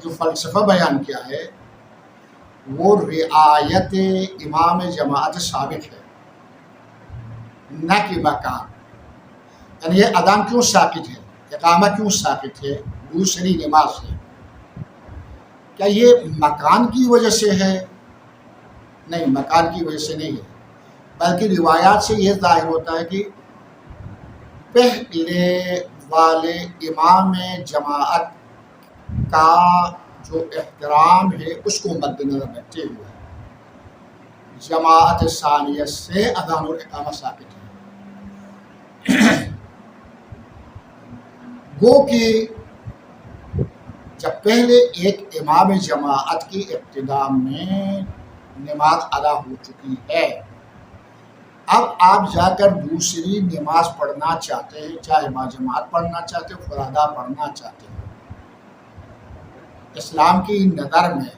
جو فلسفہ بیان کیا ہے، وہ رعایت امام جماعت سابق ہے، نہ کہ مکان، یعنی یہ اذان کیوں ساقط ہے، اقامہ کیوں ساقط ہے دوسری نماز سے، کیا یہ مکان کی وجہ سے ہے؟ نہیں، مکان کی وجہ سے نہیں ہے، بلکہ روایات سے یہ ظاہر ہوتا ہے کہ پہلے والے امام جماعت کا جو احترام ہے اس کو مد نظر رکھتے ہوئے جماعت ثانیہ سے اذان اور اقامت ثابت ہے۔ گو کہ جب پہلے ایک امام جماعت کی ابتدا میں نماز ادا ہو چکی ہے اب آپ جا کر دوسری نماز پڑھنا چاہتے ہیں، چاہے باجماعت پڑھنا چاہتے ہو، فرادہ پڑھنا چاہتے ہو، اسلام کی نظر میں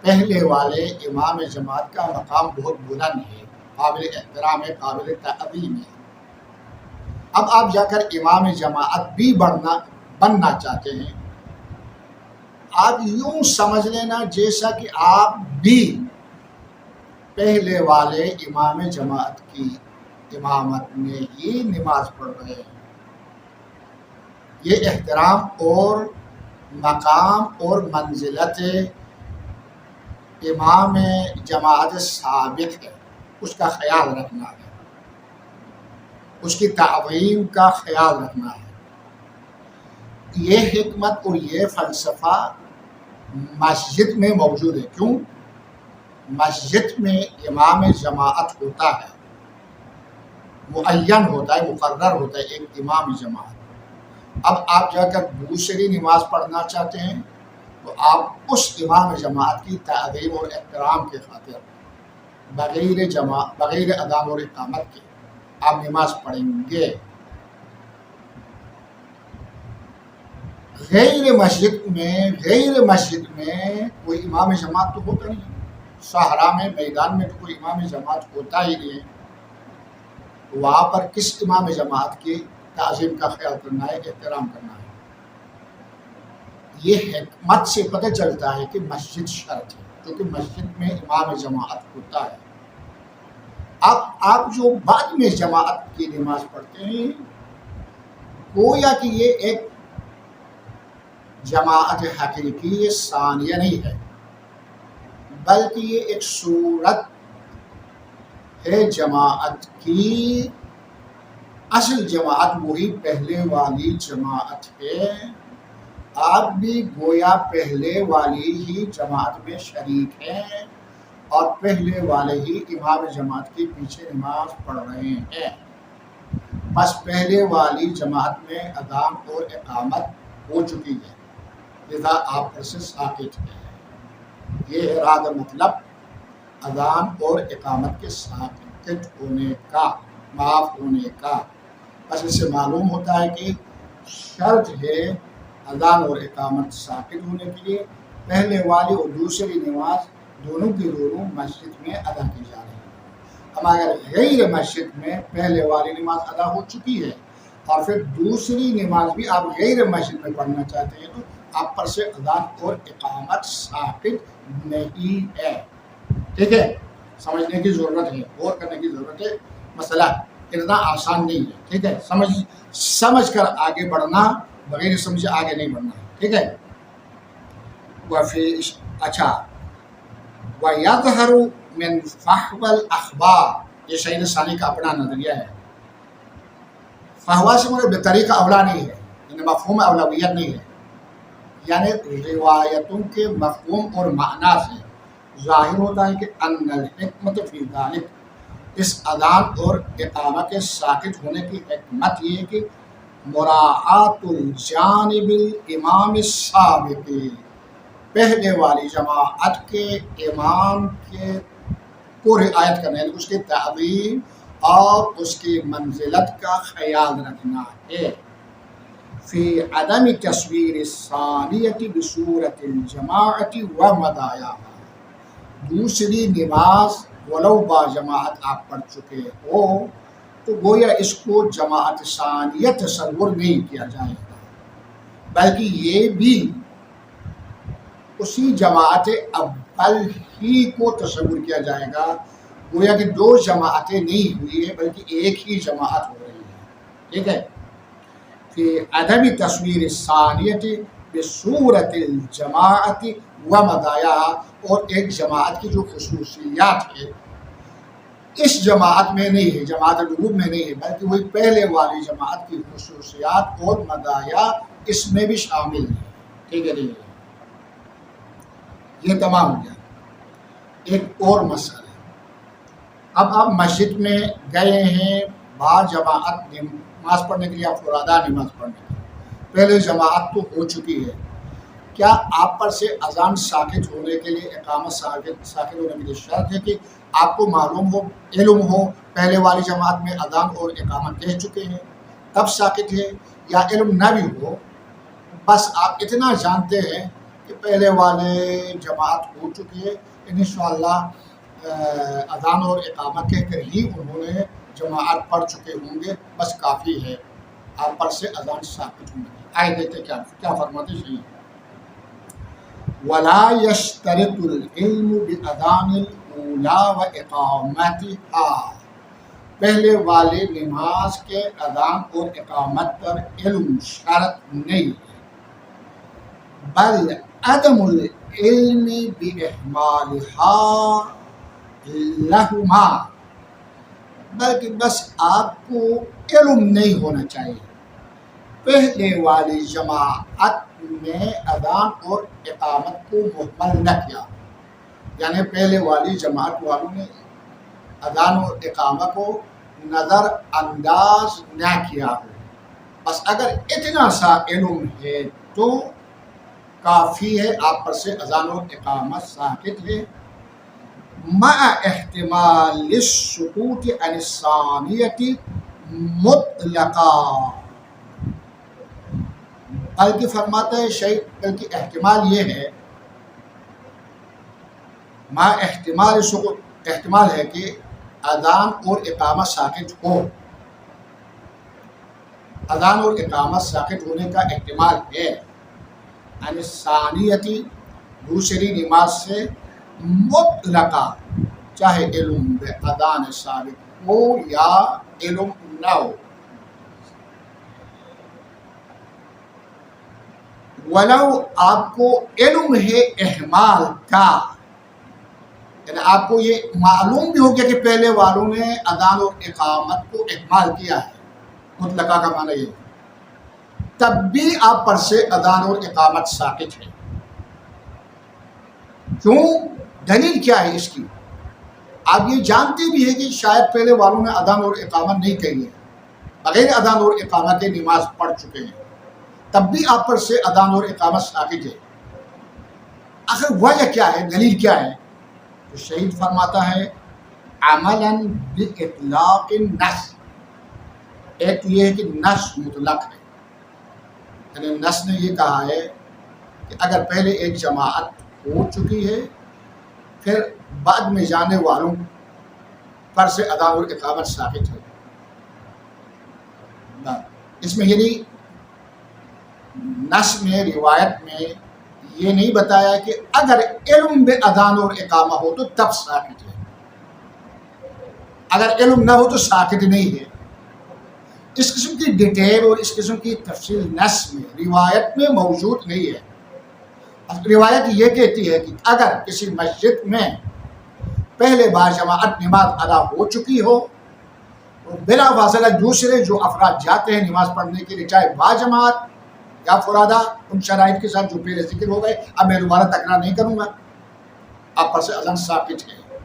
پہلے والے امام جماعت کا مقام بہت بلند ہے، قابل احترام ہے، قابل تعظیم ہے۔ اب آپ جا کر امام جماعت بھی بننا چاہتے ہیں، آپ یوں سمجھ لینا جیسا کہ آپ بھی پہلے والے امام جماعت کی امامت میں ہی نماز پڑھ رہے ہیں۔ یہ احترام اور مقام اور منزلت امام جماعت ثابت ہے، اس کا خیال رکھنا ہے، اس کی تعظیم کا خیال رکھنا ہے۔ یہ حکمت اور یہ فلسفہ مسجد میں موجود ہے۔ کیوں؟ مسجد میں امام جماعت ہوتا ہے، معین ہوتا ہے، مقرر ہوتا ہے ایک امام جماعت۔ اب آپ جا کر دوسری نماز پڑھنا چاہتے ہیں تو آپ اس امام جماعت کی تعظیم اور احترام کے خاطر بغیر اذان اور اقامت کے آپ نماز پڑھیں گے۔ غیر مسجد میں کوئی امام جماعت تو ہوتا نہیں، صحرا میں میدان میں تو کوئی امام جماعت ہوتا ہی نہیں ہے، وہاں پر کس امام جماعت کی تعظیم کا خیال کرنا ہے، احترام کرنا ہے۔ یہ حکمت سے پتہ چلتا ہے کہ مسجد شرط ہے، کیونکہ مسجد میں امام جماعت ہوتا ہے۔ اب آپ جو بعد میں جماعت کی نماز پڑھتے ہیں، گویا کہ یہ ایک جماعت حقیقی ثانیہ نہیں ہے، بلکہ یہ ایک صورت ہے جماعت کی۔ اصل جماعت وہی پہلے والی جماعت ہے، آپ بھی گویا پہلے والی ہی جماعت میں شریک ہیں اور پہلے والے ہی امام جماعت کے پیچھے نماز پڑھ رہے ہیں۔ بس پہلے والی جماعت میں اذان اور اقامت ہو چکی ہے، لذا آپ پر سے ساکت ہیں۔ یہ ارادہ مطلب اذان اور اقامت کے ساکت ہونے کا، معاف ہونے کا۔ بس اس سے معلوم ہوتا ہے کہ شرط ہے اذان اور اقامت ساکت ہونے کے لیے پہلے والی اور دوسری نماز دونوں کی دونوں مسجد میں ادا کی جا رہی ہے۔ اب اگر غیر مسجد میں پہلے والی نماز ادا ہو چکی ہے اور پھر دوسری نماز بھی آپ غیر مسجد میں پڑھنا چاہتے ہیں تو آپ پر سے اذان اور اقامت ثابت نہیں ہے۔ ٹھیک ہے، سمجھنے کی ضرورت ہے، غور کرنے کی ضرورت ہے، مسئلہ اتنا آسان نہیں ہے۔ ٹھیک ہے، سمجھ کر آگے بڑھنا، بغیر سمجھے آگے نہیں بڑھنا۔ ٹھیک ہے، اچھا، وَيَظْهَرُ مِنْ فَحْوَى الْأَخْبَارِ، یہ سعید ثانی کا اپنا نظریہ ہے۔ فحوا سے مجھے بطریقہ اولا نہیں ہے، یعنی مفہوم اولویت نہیں ہے، یعنی روایتوں کے مفہوم اور معنی سے ظاہر ہوتا ہے کہ ان الحکمت فی ذالک، اس اذان اور اقامہ کے ساکت ہونے کی حکمت یہ ہے کہ مراعات الجانب الامام السابق، پہلے والی جماعت کے امام کو رعایت کرنا ہے، اس کے تعظیم اور اس کی منزلت کا خیال رکھنا ہے۔ فی عدم تصویر الثانیۃ بصورت الجماعت و مدایاہا، دوسری نماز ولو با جماعت آپ پڑھ چکے ہو تو گویا اس کو جماعت ثانیہ تصور نہیں کیا جائے گا، بلکہ یہ بھی اسی جماعت اول ہی کو تصور کیا جائے گا، گویا کہ دو جماعتیں نہیں ہوئی ہیں بلکہ ایک ہی جماعت ہو رہی ہے۔ ٹھیک ہے، فی عدم تصویر الثانیۃ بصورت الجماعت و مدایاہا، اور ایک جماعت کی جو خصوصیات ہے اس جماعت میں نہیں ہے، جماعت العلوم میں نہیں ہے، بلکہ وہی پہلے والی جماعت کی خصوصیات اور مدایا اس میں بھی شامل ہے۔ ٹھیک ہے، یہ تمام ہو گیا۔ ایک اور مسئلہ، اب آپ مسجد میں گئے ہیں با جماعت نماز پڑھنے کے لیے، آپ فرادہ نماز پڑھنے کے لیے، پہلے جماعت تو ہو چکی ہے، کیا آپ پر سے اذان ساکت ہونے کے لیے اقامت ساکت ہونے کے لیے شرط ہے کہ آپ کو معلوم ہو، علم ہو پہلے والی جماعت میں اذان اور اقامت کہہ چکے ہیں تب ساکت ہے، یا علم نہ بھی ہو، بس آپ اتنا جانتے ہیں کہ پہلے والے جماعت ہو چکی ہے، انشاءاللہ اذان اور اقامت کہہ کر ہی انہوں نے جماعت پڑھ چکے ہوں گے، بس کافی ہے آپ پر سے اذان ثابت ہونے کی۔ آئے دیتے کیا فرماتے ہیں، وَلَا يَشْتَرِطُ الْعِلْمُ بِأَذَانِ الْأُولَىٰ وَإِقَامَتِهَا، پہلے والے نماز کے اذان اور اقامت پر علم شرط نہیں ہے، بل عدم العلم بِإِحْمَالِهَا لہما، بلکہ بس آپ کو علم نہیں ہونا چاہیے پہلے والی جماعت نے اذان اور اقامت کو مہمل نہ کیا، یعنی پہلے والی جماعت والوں نے اذان اور اقامت کو نظر انداز نہ کیا ہو، بس اگر اتنا سا علم ہے تو کافی ہے، آپ پر سے اذان اور اقامت ساکت ہے، مع احتمال السقوط عن الثانیۃ مطلقا، بلکہ فرماتا ہے شیخ، بلکہ احتمال یہ ہے، مع احتمال السقوط، احتمال ہے کہ اذان اور اقامت ساکت ہو، اذان اور اقامت ساکت ہونے کا احتمال ہے، عن الثانیۃ دوسری نماز سے، مطلقہ چاہے علم اذان ثابت ہو یا علم نہ ہو، ولو آپ کو علم ہے احمال کا، یعنی آپ کو یہ معلوم بھی ہو گیا کہ پہلے والوں نے اذان اور اقامت کو احمال کیا ہے، مطلقہ کا معنی یہ، تب بھی آپ پر سے اذان اور اقامت ساکت ہے، کیوں؟ دلیل کیا ہے اس کی؟ آپ یہ جانتے بھی ہیں کہ شاید پہلے والوں نے اذان اور اقامت نہیں کہی ہے، بغیر اذان اور اقامت کے نماز پڑھ چکے ہیں، تب بھی آپ پر سے اذان اور اقامت ساکت ہے، آخر وجہ کیا ہے، دلیل کیا ہے؟ تو شہید فرماتا ہے عملاً باطلاق النص، ایک یہ ہے کہ نص مطلق ہے، یعنی نص نے یہ کہا ہے کہ اگر پہلے ایک جماعت ہو چکی ہے پھر بعد میں جانے والوں پر سے اذان اور اقامت ثابت ہے، اس میں یعنی نص میں، روایت میں یہ نہیں بتایا کہ اگر علم بے اذان اور اقامہ ہو تو تب ساکت ہے، اگر علم نہ ہو تو ساکت نہیں ہے، اس قسم کی ڈیٹیل اور اس قسم کی تفصیل نص میں، روایت میں موجود نہیں ہے۔ روایت یہ کہتی ہے کہ اگر کسی مسجد میں پہلے بار جماعت نماز ادا ہو چکی ہو تو بلا فاصلہ دوسرے جو افراد جاتے ہیں نماز پڑھنے کے لیے، چاہے با جماعت یا فرادا، ان شرائط کے ساتھ جو پہلے ذکر ہو گئے، اب میں دوبارہ تکرار نہیں کروں گا، آپ پر سے اذان ثابت ہے،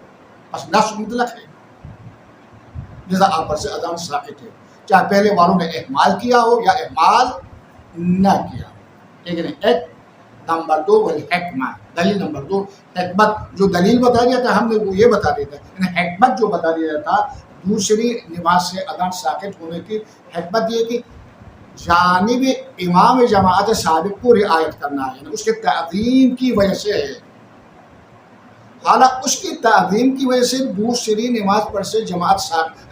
بس نص مطلق ہے، لذا آپ پر سے اذان ثابت ہے، چاہے پہلے والوں نے احمال کیا ہو یا احمال نہ کیا ہو، ٹھیک ہے نہیں؟ ایک نمبر دو والحکمہ، دلیل نمبر دو حکمت، جو دلیل بتا دیا تھا ہم نے وہ یہ بتا دیا تھا، یعنی حکمت جو بتا دیا تھا دوسری نماز سے اذان ساکت ہونے کی حکمت یہ کہ جانب امام جماعت سابق کو رعایت کرنا ہے، یعنی اس کے تعظیم کی وجہ سے ہے، حالانکہ اس کی تعظیم کی وجہ سے دوسری نماز پر سے جماعت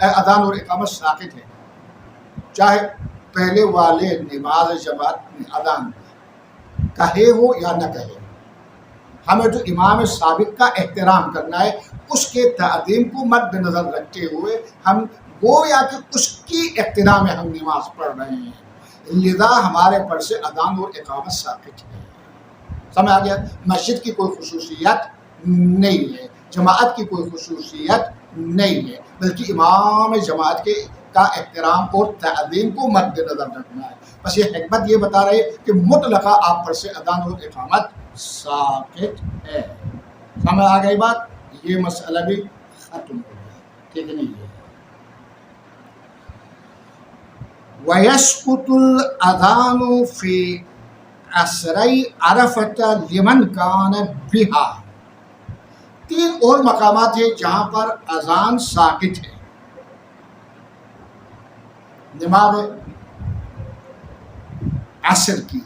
اذان اور اقامت ساکت ہے، چاہے پہلے والے نماز جماعت میں اذان کہے ہو یا نہ کہے، ہمیں تو امام سابق کا احترام کرنا ہے، اس کے تعظیم کو مد نظر رکھتے ہوئے ہم گویا کہ اس کی احترام میں ہم نماز پڑھ رہے ہیں، لذا ہمارے پر سے اذان اور اقامت ثابت ہے، سمجھ آ گیا؟ مسجد کی کوئی خصوصیت نہیں ہے، جماعت کی کوئی خصوصیت نہیں ہے، بلکہ امام جماعت کے کا احترام اور تعظیم کو مد نظر رکھنا ہے، بس یہ حکمت یہ بتا رہے کہ مطلقہ آپ پر سے اذان اور اقامت ثابت ہے، سمجھ آ گئی بات؟ یہ مسئلہ بھی ختم ہو گیا، ٹھیک نہیں ہے؟ وَيَسْقُطُ الْأَذَانُ فِي اسرئی عرفت لمن کان بہا، 3 اور مقامات ہیں جہاں پر اذان ساکت ہے نماز عصر کی۔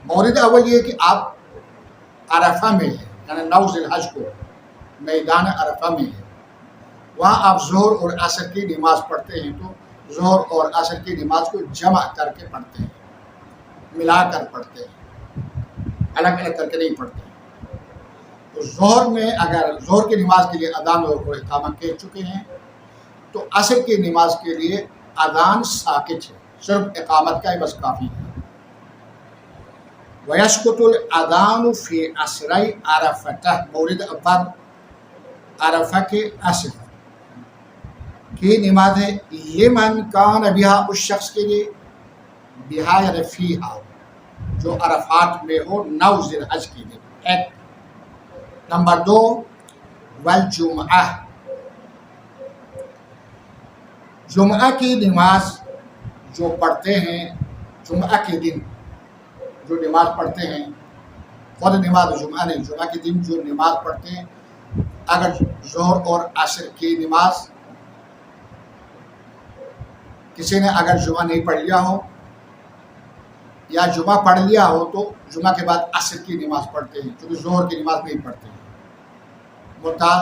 مورد اول یہ کہ آپ عرفہ میں ہیں، یعنی 9 ذی الحج کو میدان عرفہ میں ہے، وہاں آپ ظہر اور عصر کی نماز پڑھتے ہیں تو ظہر اور عصر کی نماز کو جمع کر کے پڑھتے ہیں، ملا کر پڑھتے ہیں، الگ الگ کر کے نہیں پڑھتے ہیں۔ تو ظہر میں اگر ظہر کی نماز کے لیے اذان اور اقامہ کہہ چکے ہیں تو عصر کی نماز کے لیے اذان ساکت ہے، صرف اقامت کا ہی بس کافی ہے۔ وَيَسْقُطُ الْأَذَانُ فِي عَصْرَيْ عَرَفَةَ، مورد اول عرفہ کے عصر کی نماز ہے، لمن کان بہا، اس شخص کے لیے، بہا یعنی فیہا، جو عرفات میں ہو 9 ذی الحج کے لیے، ایک۔ نمبر 2 والجمعہ، جمعہ کی نماز جو پڑھتے ہیں، جمعہ کے دن جو نماز پڑھتے ہیں، خود نماز جمعہ نہیں، جمعہ کے دن جو نماز پڑھتے ہیں، اگر ظہر اور عصر کی نماز کسی نے اگر جمعہ نہیں پڑھ لیا ہو یا جمعہ پڑھ لیا ہو تو جمعہ کے بعد عصر کی نماز پڑھتے ہیں، کیونکہ ظہر کی نماز نہیں پڑھتے ہیں۔ مطلب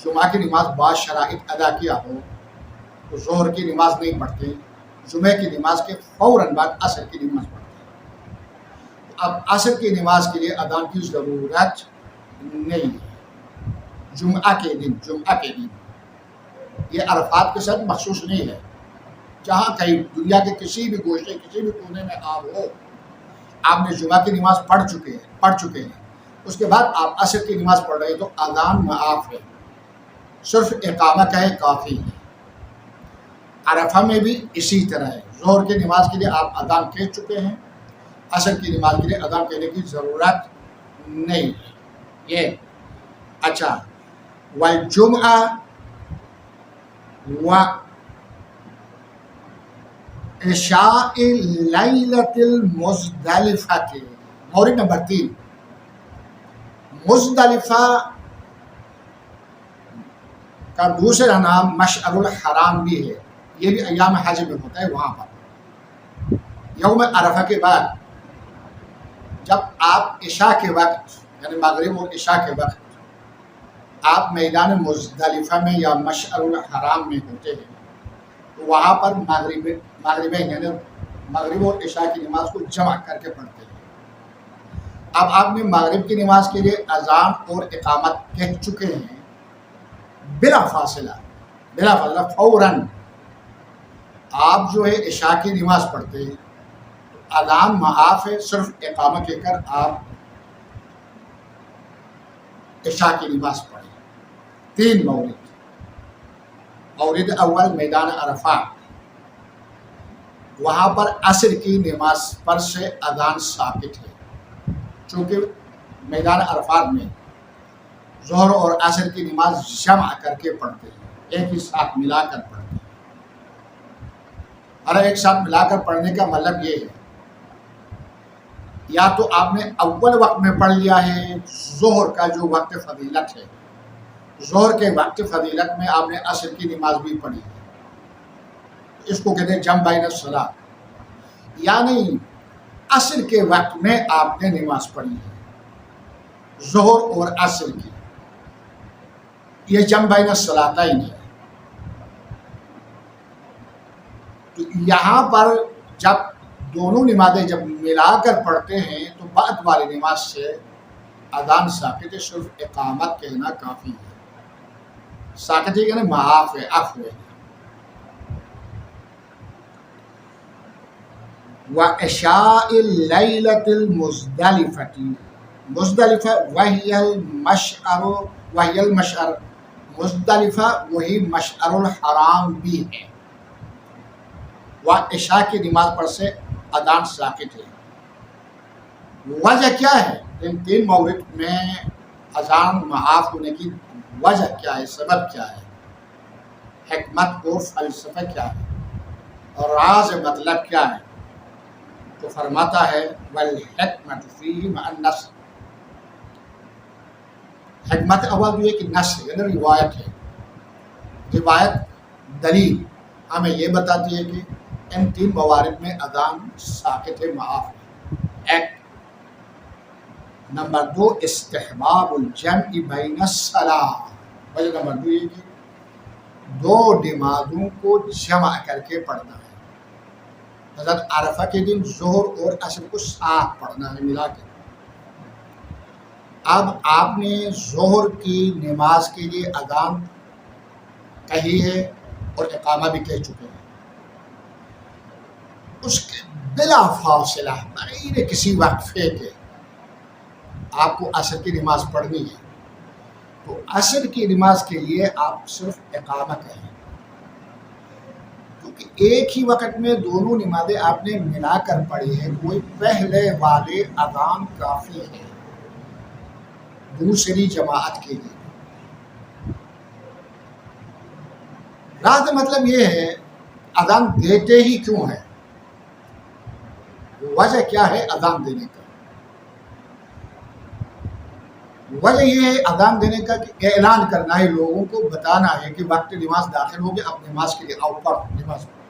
جمعہ کی نماز بعض شرائط ادا کیا ہو تو ظہر کی نماز نہیں پڑھتے، جمعہ کی نماز کے فوراً بعد عصر کی نماز پڑھتے ہیں۔ اب عصر کی نماز کے لیے اذان کی ضرورت نہیں ہے جمعہ کے دن، یہ عرفات کے ساتھ مخصوص نہیں ہے، جہاں کہیں دنیا کے کسی بھی گوشے کسی بھی کونے میں آپ ہو، آپ نے جمعہ کی نماز پڑھ چکے ہیں، اس کے بعد آپ عصر کی نماز پڑھ رہے ہیں تو اذان معاف ہے، صرف اقامہ کا ہے کافی ہے۔ عرفہ میں بھی اسی طرح ہے، ظہر کی نماز کے لیے آپ اذان کہہ چکے ہیں، عصر کی نماز کے لیے اذان کہنے کی ضرورت نہیں ہے۔ یہ اچھا، والجمعہ و عشاء لیلۃ المزدلفہ کے، مورد نمبر 3 مزدلفہ کا دوسرا نام مشعر الحرام بھی ہے، یہ بھی ایام حج میں ہوتا ہے۔ وہاں پر یوم عرفہ کے بعد جب آپ عشاء کے وقت یعنی مغرب اور عشاء کے وقت آپ میدان مزدلفہ میں یا مشعر الحرام میں ہوتے ہیں تو وہاں پر مغربین یعنی مغرب اور عشاء کی نماز کو جمع کر کے پڑھتے ہیں۔ اب آپ نے مغرب کی نماز کے لیے اذان اور اقامت کہہ چکے ہیں، بلا فاصلہ فوراً آپ جو ہے عشاء کی نماز پڑھتے ہیں، اذان معاف ہے، صرف اقامہ کہہ کر آپ عشاء کی نماز پڑھیں۔ 3 مورد اول میدان عرفہ، وہاں پر عصر کی نماز پر سے اذان ثابت ہے، چونکہ میدان عرفات میں ظہر اور عصر کی نماز جمع کر کے پڑھتے ہیں، ایک ہی ساتھ ملا کر پڑھتے ہیں۔ اور ایک ساتھ ملا کر پڑھنے کا مطلب یہ ہے، یا تو آپ نے اول وقت میں پڑھ لیا ہے ظہر کا جو وقت فضیلت ہے، ظہر کے وقت فضیلت میں آپ نے عصر کی نماز بھی پڑھی ہے، اس کو کہتے ہیں جمع بین الصلاۃ، یعنی عصر کے وقت میں آپ نے نماز پڑھی ہے ظہر اور عصر کی، یہ جمع بین الصلاتین ہے۔ تو یہاں پر جب دونوں نمازیں جب ملا کر پڑھتے ہیں تو بعد والی نماز سے اذان ساکت ہے، صرف اقامت کہنا کافی ہے۔ ساکت ہے یعنی معاف ہے، عفو ہے۔ وعشاء لیلۃ المزدلفہ، مزدلفہ وہی المشعر، مزدلفہ وہی مشعر الحرام بھی ہے، عشاء کی نماز پر سے اذان ساکت ہے۔ وجہ کیا ہے؟ ان 3 مورد میں اذان معاف ہونے کی وجہ کیا ہے، سبب کیا ہے، حکمت اور فلسفہ کیا ہے، اور راز مطلب کیا ہے؟ تو فرماتا ہے والحکمت فیہ مع النص، حکمت اول یہ کہ نص یعنی روایت ہے، روایت دلیل ہمیں یہ بتاتی ہے کہ ان 3 موارد میں اذان ساقط ہے، معاف ہے۔ ایک، نمبر 2 استحباب الجمع بین الصلاۃ، وجہ نمبر 2 یہ کہ 2 نمازوں کو جمع کر کے پڑھنا ہے، حضرت عرفہ کے دن ظہر اور عصر کو ساتھ پڑھنا ہے ملا کے۔ اب آپ نے ظہر کی نماز کے لیے اذان کہی ہے اور اقامہ بھی کہہ چکے ہیں، اس کے بلا فاصلہ بغیر کسی وقفے کے آپ کو عصر کی نماز پڑھنی ہے، تو عصر کی نماز کے لیے آپ صرف اقامہ کہیں، کیونکہ ایک ہی وقت میں دونوں نمازیں آپ نے ملا کر پڑھی ہے، کوئی پہلے والے اذان کافی ہے دوسری جماعت کے لیے۔ راز مطلب یہ ہے اذان دیتے ہی کیوں ہے، وجہ کیا ہے اذان دینے کا؟ وجہ یہ ہے اذان دینے کا کہ اعلان کرنا ہے، لوگوں کو بتانا ہے کہ وقت نماز داخل ہو گیا، اب نماز کے لیے آؤ پڑھو نماز پڑھو،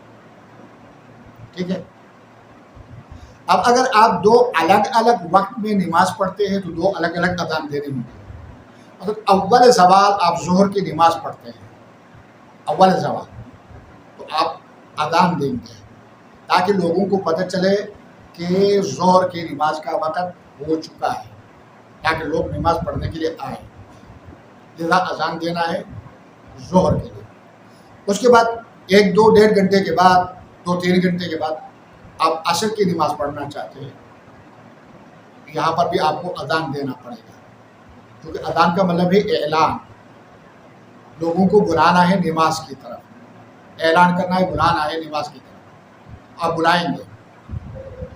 ٹھیک ہے۔ اب اگر آپ 2 الگ الگ وقت میں نماز پڑھتے ہیں تو 2 الگ الگ اذان دینے ہوں گے۔ مطلب اول زوال آپ ظہر کی نماز پڑھتے ہیں، اول زوال تو آپ اذان دیں گے تاکہ لوگوں کو پتہ چلے کہ ظہر کی نماز کا وقت ہو چکا ہے، تاکہ لوگ نماز پڑھنے کے لیے آئیں، لذا اذان دینا ہے ظہر کے لیے۔ اس کے بعد 1 2 1.5 گھنٹے کے بعد 2 3 گھنٹے کے بعد آپ عصر کی نماز پڑھنا چاہتے ہیں، یہاں پر بھی آپ کو اذان دینا پڑے گا، کیونکہ اذان کا مطلب ہے اعلان، لوگوں کو بلانا ہے نماز کی طرف، اعلان کرنا ہے بلانا ہے نماز کی طرف، آپ بلائیں گے،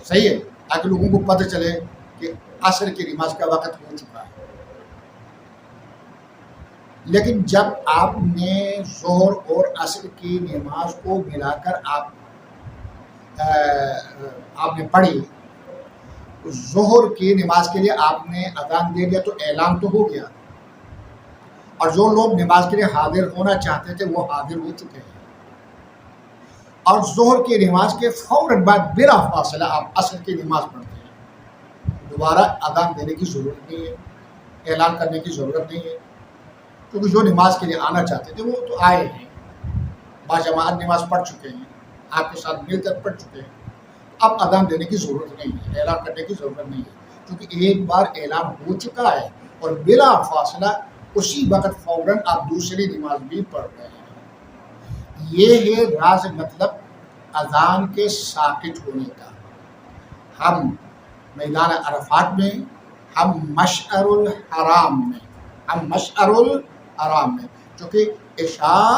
صحیح ہے، تاکہ لوگوں کو پتہ چلے کہ عصر کی نماز کا وقت ہو چکا ہے۔ لیکن جب آپ نے ظہر اور عصر کی نماز کو ملا کر آپ نے پڑھی، ظہر کی نماز کے لیے آپ نے اذان دے دیا تو اعلان تو ہو گیا، اور جو لوگ نماز کے لیے حاضر ہونا چاہتے تھے وہ حاضر ہو چکے ہیں، اور ظہر کی نماز کے فوراً بعد بلا فاصلہ آپ عصر کی نماز پڑھتے ہیں، دوبارہ اذان دینے کی ضرورت نہیں ہے، اعلان کرنے کی ضرورت نہیں ہے، کیونکہ جو نماز کے لیے آنا چاہتے تھے وہ تو آئے ہیں، باجماعت نماز پڑھ چکے ہیں، آپ کے ساتھ مل کر پڑھ چکے ہیں، اب اذان دینے کی ضرورت نہیں ہے، اعلان کرنے کی ضرورت نہیں ہے، کیونکہ ایک بار اعلان ہو چکا ہے اور بلا فاصلہ اسی وقت فوراً آپ دوسری نماز بھی پڑھ رہے ہیں۔ یہ ہے راز مطلب اذان کے ساقط ہونے کا۔ ہم میدان عرفات میں، ہم مشعر الحرام میں چونکہ عشاء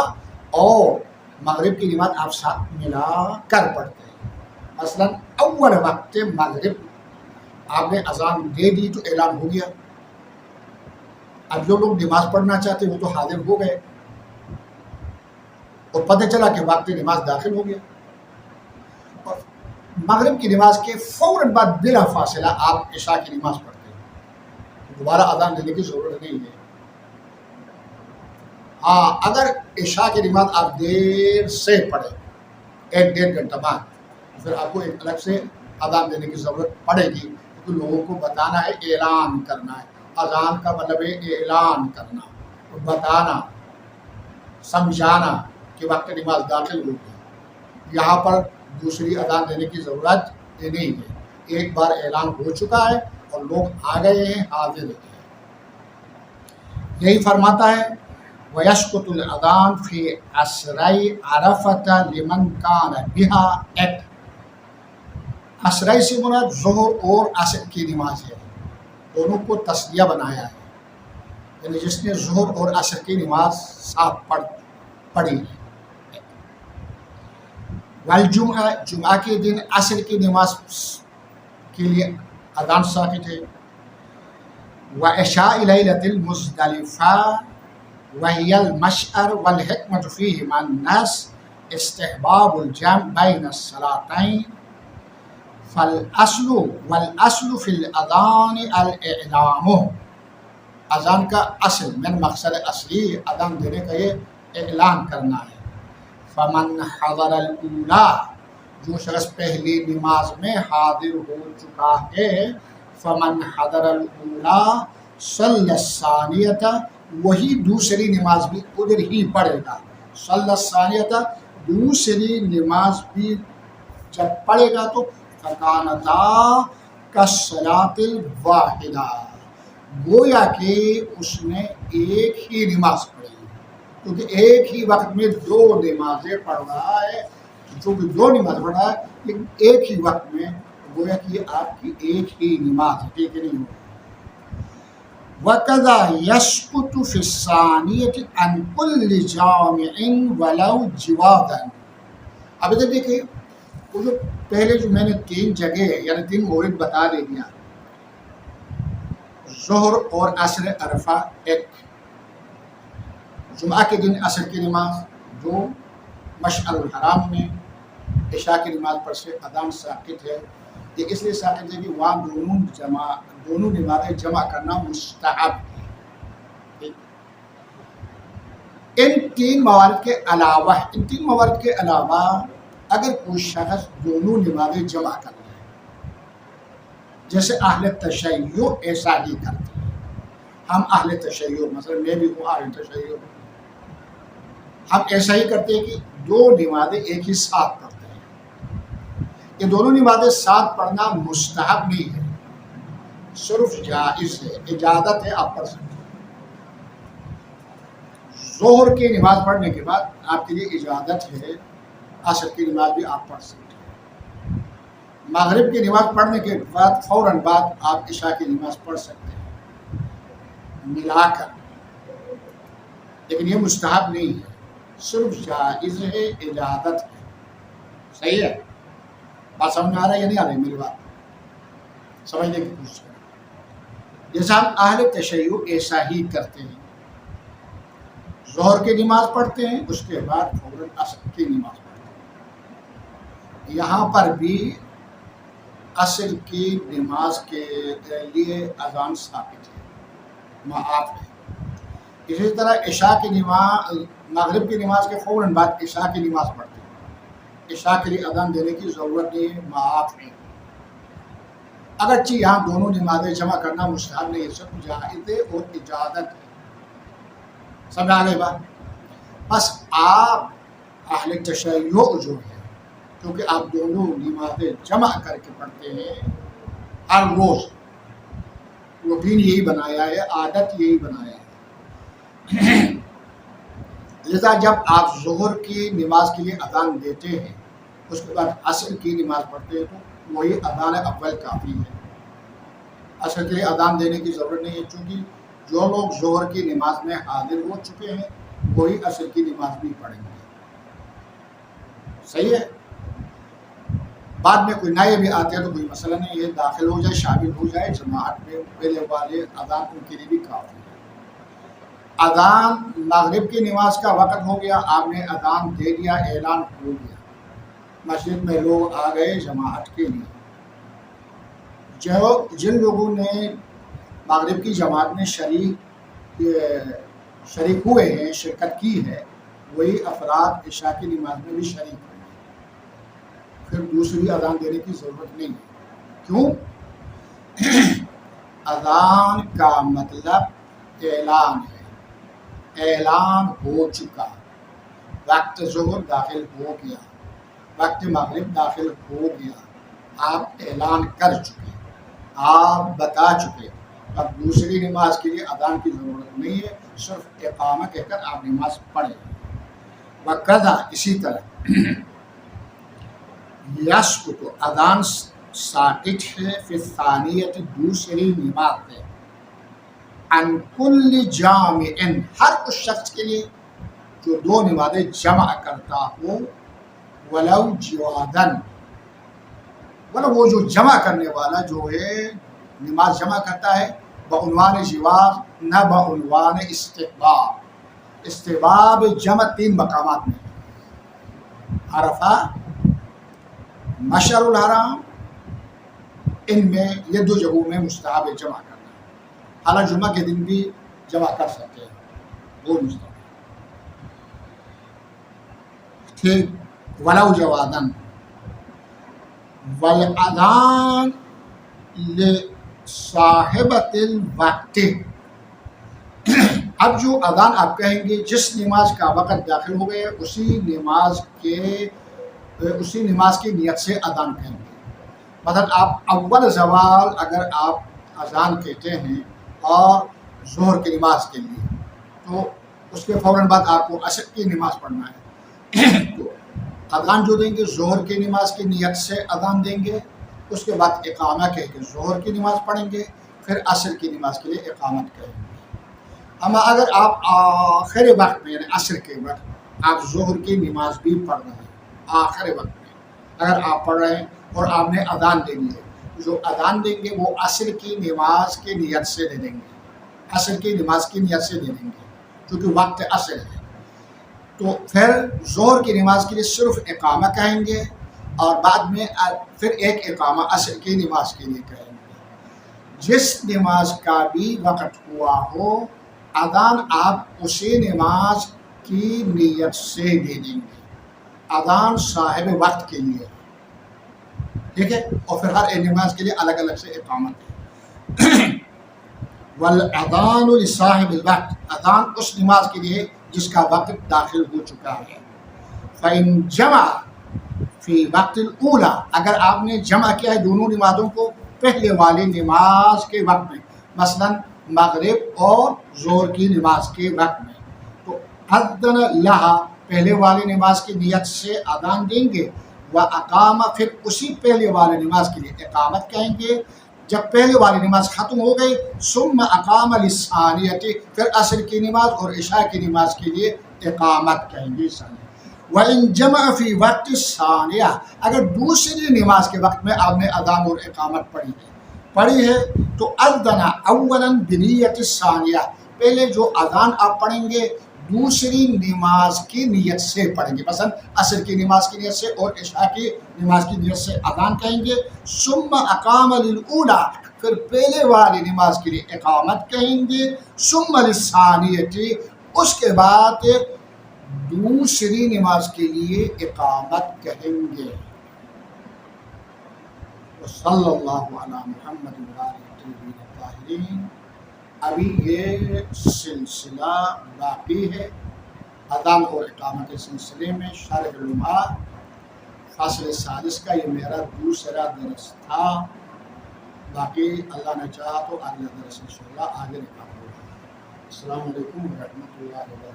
اور مغرب کی نماز آپ ساتھ ملا کر پڑھتے ہیں، مثلا اول وقت مغرب آپ نے اذان دے دی تو اعلان ہو گیا، اب جو لوگ نماز پڑھنا چاہتے وہ تو حاضر ہو گئے اور پتہ چلا کہ وقت نماز داخل ہو گیا، اور مغرب کی نماز کے فوراً بعد بلا فاصلہ آپ عشاء کی نماز پڑھتے ہیں، دوبارہ اذان دینے کی ضرورت نہیں ہے۔ ہاں، اگر عشاء کی نماز آپ دیر سے پڑھیں 1 1.5 گھنٹہ بعد، پھر آپ کو ایک الگ سے اذان دینے کی ضرورت پڑے گی، کیونکہ لوگوں کو بتانا ہے، اعلان کرنا ہے۔ اذان کا مطلب ہے اعلان کرنا، بتانا، سمجھانا کہ وقت نماز داخل ہو گئی، یہاں پر دوسری اذان دینے کی ضرورت نہیں ہے، ایک بار اعلان ہو چکا ہے اور لوگ آ گئے ہیں، حاضر ہیں۔ یہی فرماتا ہے وَيَسْقُطُ الْأَذَانُ فِي عَصْرَيْ عَرَفَةَ لِمَنْ كَانَ بِهَا ایک عصرَيْ سے مراد ظہر اور عصر کی نماز ہے، دونوں کو تسنیہ بنایا ہے، یعنی جس نے ظہر اور عصر کی نماز ساتھ پڑھی ہے۔ والجمعہ، جمعہ کے دن عصر کی نماز کے لیے اذان ساقط ہے۔ وعشاء لیلۃ المزدلفہ وہی المشعر والحکمۃ فیہ مع النص استحباب الجمع بین الصلاتین فالاصل والاصل فی الاذان الاعلام، اذان کا اصل من مقصد اصلی اذان دینے کا یہ اعلان کرنا ہے۔ فمن حضر الاولی، جو شخص پہلی نماز میں حاضر ہو چکا ہے، فمن حضر الاولی صلی الثانیۃ، وہی دوسری نماز بھی ادھر ہی پڑھے گا۔ صلی الثانیۃ، دوسری نماز بھی جب پڑھے گا تو فکانتا کالصلاۃ الواحدہ، گویا کہ اس نے ایک ہی نماز پڑھی، کیونکہ ایک ہی وقت میں دو نمازیں پڑھ رہا ہے، چونکہ دو نماز پڑھ رہا ہے لیکن ایک ہی وقت میں، گویا کہ یہ آپ کی ایک ہی نماز ہے، ٹھیک ہے نہیں ہو۔ وَكَذَا يَسْقُطُ فِي الثَّانِيَةِ عَنْ كُلِّ جَامِعٍ وَلَوْ جِوَادًا۔ اب ادھر دیکھیں، وہ جو پہلے جو میں نے تین جگہ یعنی تین مورد بتا دے دیا، ظہر اور عصر عرفہ ایک، جمعہ کے دن عصر کی نماز جو مشعر الحرام میں عشاء کی نماز پر سے اذان ساقط ہے، یہ اس لیے ساقط ہے کہ وہاں دونوں نمازیں جمع کرنا مستحب ہے۔ ان تین موارد کے علاوہ اگر کوئی شخص دونوں نمازیں جمع کر لے، جیسے اہل تشیع ایسا ہی کرتے ہیں، ہم اہل تشیع مثلا میں بھی ہوں اہل تشیع، ہم ایسا ہی کرتے ہیں کہ دو نمازیں ایک ہی ساتھ پڑھتے ہیں۔ یہ دونوں نمازیں ساتھ پڑھنا مستحب نہیں ہے، صرف جائز ہے، اجازت ہے، آپ پڑھ سکتے ہیں۔ ظہر کی نماز پڑھنے کے بعد آپ کے لیے اجازت ہے، عصر کی نماز بھی آپ پڑھ سکتے ہیں۔ مغرب کی نماز پڑھنے کے بعد فوراً بعد آپ عشاء کی نماز پڑھ سکتے ہیں ملا کر، لیکن یہ مستحب نہیں ہے، صرف جائز ہے، اجازت ہے۔ صحیح ہے؟ بات سمجھ میں آ رہا ہے یا نہیں آ رہی میری بات؟ سمجھنے کی کوشش کریں۔ جیسا ہم اہل تشیع ایسا ہی کرتے ہیں، ظہر کی نماز پڑھتے ہیں، اس کے بعد فوراً عصر کی نماز پڑھتے ہیں۔ یہاں پر بھی عصر کی نماز کے لیے اذان ثابت ہے، معاف ہے۔ اسی طرح عشاء کی نماز، مغرب کی نماز کے فوراً بعد عشاء کی نماز پڑھتے ہیں، عشاء کے لیے اذان دینے کی ضرورت نہیں ہے، معاف ہے۔ اگرچہ یہاں دونوں نمازیں جمع کرنا مستحب نہیں ہے، صرف جائز ہے اور اجازت ہے۔ سمجھ آ گئی بات؟ بس آپ اہل تشیع جو ہے، کیونکہ آپ دونوں نمازیں جمع کر کے پڑھتے ہیں ہر روز، روٹین یہی بنایا ہے، عادت یہی بنایا ہے، لذا جب آپ ظہر کی نماز کے لیے اذان دیتے ہیں، اس کے بعد عصر کی نماز پڑھتے ہیں، تو وہی اذان اول کافی ہے، عصر کے لیے اذان دینے کی ضرورت نہیں ہے، چونکہ جو لوگ ظہر کی نماز میں حاضر ہو چکے ہیں وہی عصر کی نماز بھی پڑھیں گے۔ صحیح ہے؟ بعد میں کوئی نئے بھی آتے ہیں تو کوئی مسئلہ نہیں ہے، داخل ہو جائے، شامل ہو جائے جماعت میں، پہلے والے اذان ان کے لیے بھی کافی ہے۔ اذان مغرب کی نماز کا وقت ہو گیا، آپ نے اذان دے دیا، اعلان ہو گیا، مسجد میں لوگ آ گئے جماعت کے لیے۔ جن لوگوں نے مغرب کی جماعت میں شریک ہوئے ہیں، شرکت کی ہے، وہی افراد عشاء کی نماز میں بھی شریک ہوئے ہیں، پھر دوسری اذان دینے کی ضرورت نہیں ہے۔ کیوں؟ اذان کا مطلب اعلان ہے، اعلان ہو چکا، وقت ظہر داخل ہو گیا، وقت مغرب داخل ہو گیا، آپ اعلان کر چکے، آپ بتا چکے، اب دوسری نماز کے لیے اذان کی ضرورت نہیں ہے، صرف اقامہ کہہ کر آپ نماز پڑھیں۔ وقذا اسی طرح یسقط اذان ساقط ہے فی الثانیۃ دوسری نماز میں، عن کل جامع ہر اس شخص کے لیے جو دو نمازیں جمع کرتا ہو، ولو جوادن مطلب وہ جو جمع کرنے والا جو ہے نماز جمع کرتا ہے بعنوان جواز نہ بعنوان استحباب۔ استحباب جمع تین مقامات میں ہے، عرفہ، مشعر الحرام ان میں یہ دو جگہوں میں مستحب ہے جمع کرنا، حالانکہ جمعہ کے دن بھی جمع کر سکتے ہیں، وہ مستحب ٹھیک۔ ولو جوادن والاذان لصاحبۃ الوقت، اب جو اذان آپ کہیں گے جس نماز کا وقت داخل ہو گئے اسی نماز کی نیت سے اذان کہیں گے۔ مثلا آپ اول زوال اگر آپ اذان کہتے ہیں اور ظہر کی نماز کے لیے، تو اس کے فوراً بعد آپ کو عصر کی نماز پڑھنا ہے، تو اذان جو دیں گے ظہر کی نماز کی نیت سے اذان دیں گے، اس کے بعد اقامہ کہہ کے ظہر کی نماز پڑھیں گے، پھر عصر کی نماز کے لیے اقامت کہیں گے۔ اما اگر آپ آخر وقت میں یعنی عصر کے وقت آپ ظہر کی نماز بھی پڑھ رہے ہیں، آخر وقت میں اگر آپ پڑھ رہے ہیں اور آپ نے اذان دے دی ہے، جو اذان دیں گے وہ عصر کی نماز کی نیت سے دے دیں گے، عصر کی نماز کی نیت سے دے دیں گے کیونکہ وقت عصر ہے، تو پھر ظہر کی نماز کے لیے صرف اقامہ کہیں گے اور بعد میں پھر ایک اقامہ عصر کی نماز کے لیے کہیں گے۔ جس نماز کا بھی وقت ہوا ہو اذان آپ اسی نماز کی نیت سے دے دیں گے، اذان صاحب وقت کے لیے، ٹھیک ہے، اور پھر ہر ایک نماز کے لیے الگ الگ سے اقامت ہے۔ والاذان لصاحب الوقت، اذان اس نماز کے لیے جس کا وقت داخل ہو چکا ہے۔ فإن جمع فی وقت الاولی، اگر آپ نے جمع کیا ہے دونوں نمازوں کو پہلے والی نماز کے وقت میں، مثلا مغرب اور ظہر کی نماز کے وقت میں، تو اذن لہا پہلے والی نماز کی نیت سے اذان دیں گے، واقام پھر اسی پہلے والی نماز کے لیے اقامت کہیں گے۔ جب پہلے والی نماز ختم ہو گئی ثم اقام للثانیۃ، پھر عصر کی نماز اور عشاء کی نماز کے لیے اقامت کہیں گے۔ وَإِن جَمَعَ فِي وَقْتِ الثَّانِيَةِ، اگر دوسری نماز کے وقت میں آپ نے اذان اور اقامت پڑھی ہے تو اذن اولا بنیت الثانیہ، پہلے جو اذان آپ پڑھیں گے دوسری نماز کی نیت سے پڑھیں گے، مثلا عصر کی نماز کی نیت سے اور عشاء کی نماز کی نیت سے اذان کہیں گے۔ ثم اقام للأولی، پھر پہلے والی نماز کے لیے اقامت کہیں گے۔ ثم للثانیۃ، اس کے بعد دوسری نماز کے لیے اقامت کہیں گے۔ صلی اللہ علی محمد وآلہ الطاہرین الطاہرین۔ ابھی یہ سلسلہ باقی ہے اذان اور اقامت کے سلسلے میں، شرح اللمعہ فصل سادس کا یہ میرا دوسرا درس تھا، باقی اللہ نے چاہا تو اگلا درس انشاءاللہ آگے نکال ہوگا۔ السلام علیکم ورحمۃ اللہ وبرکاتہ۔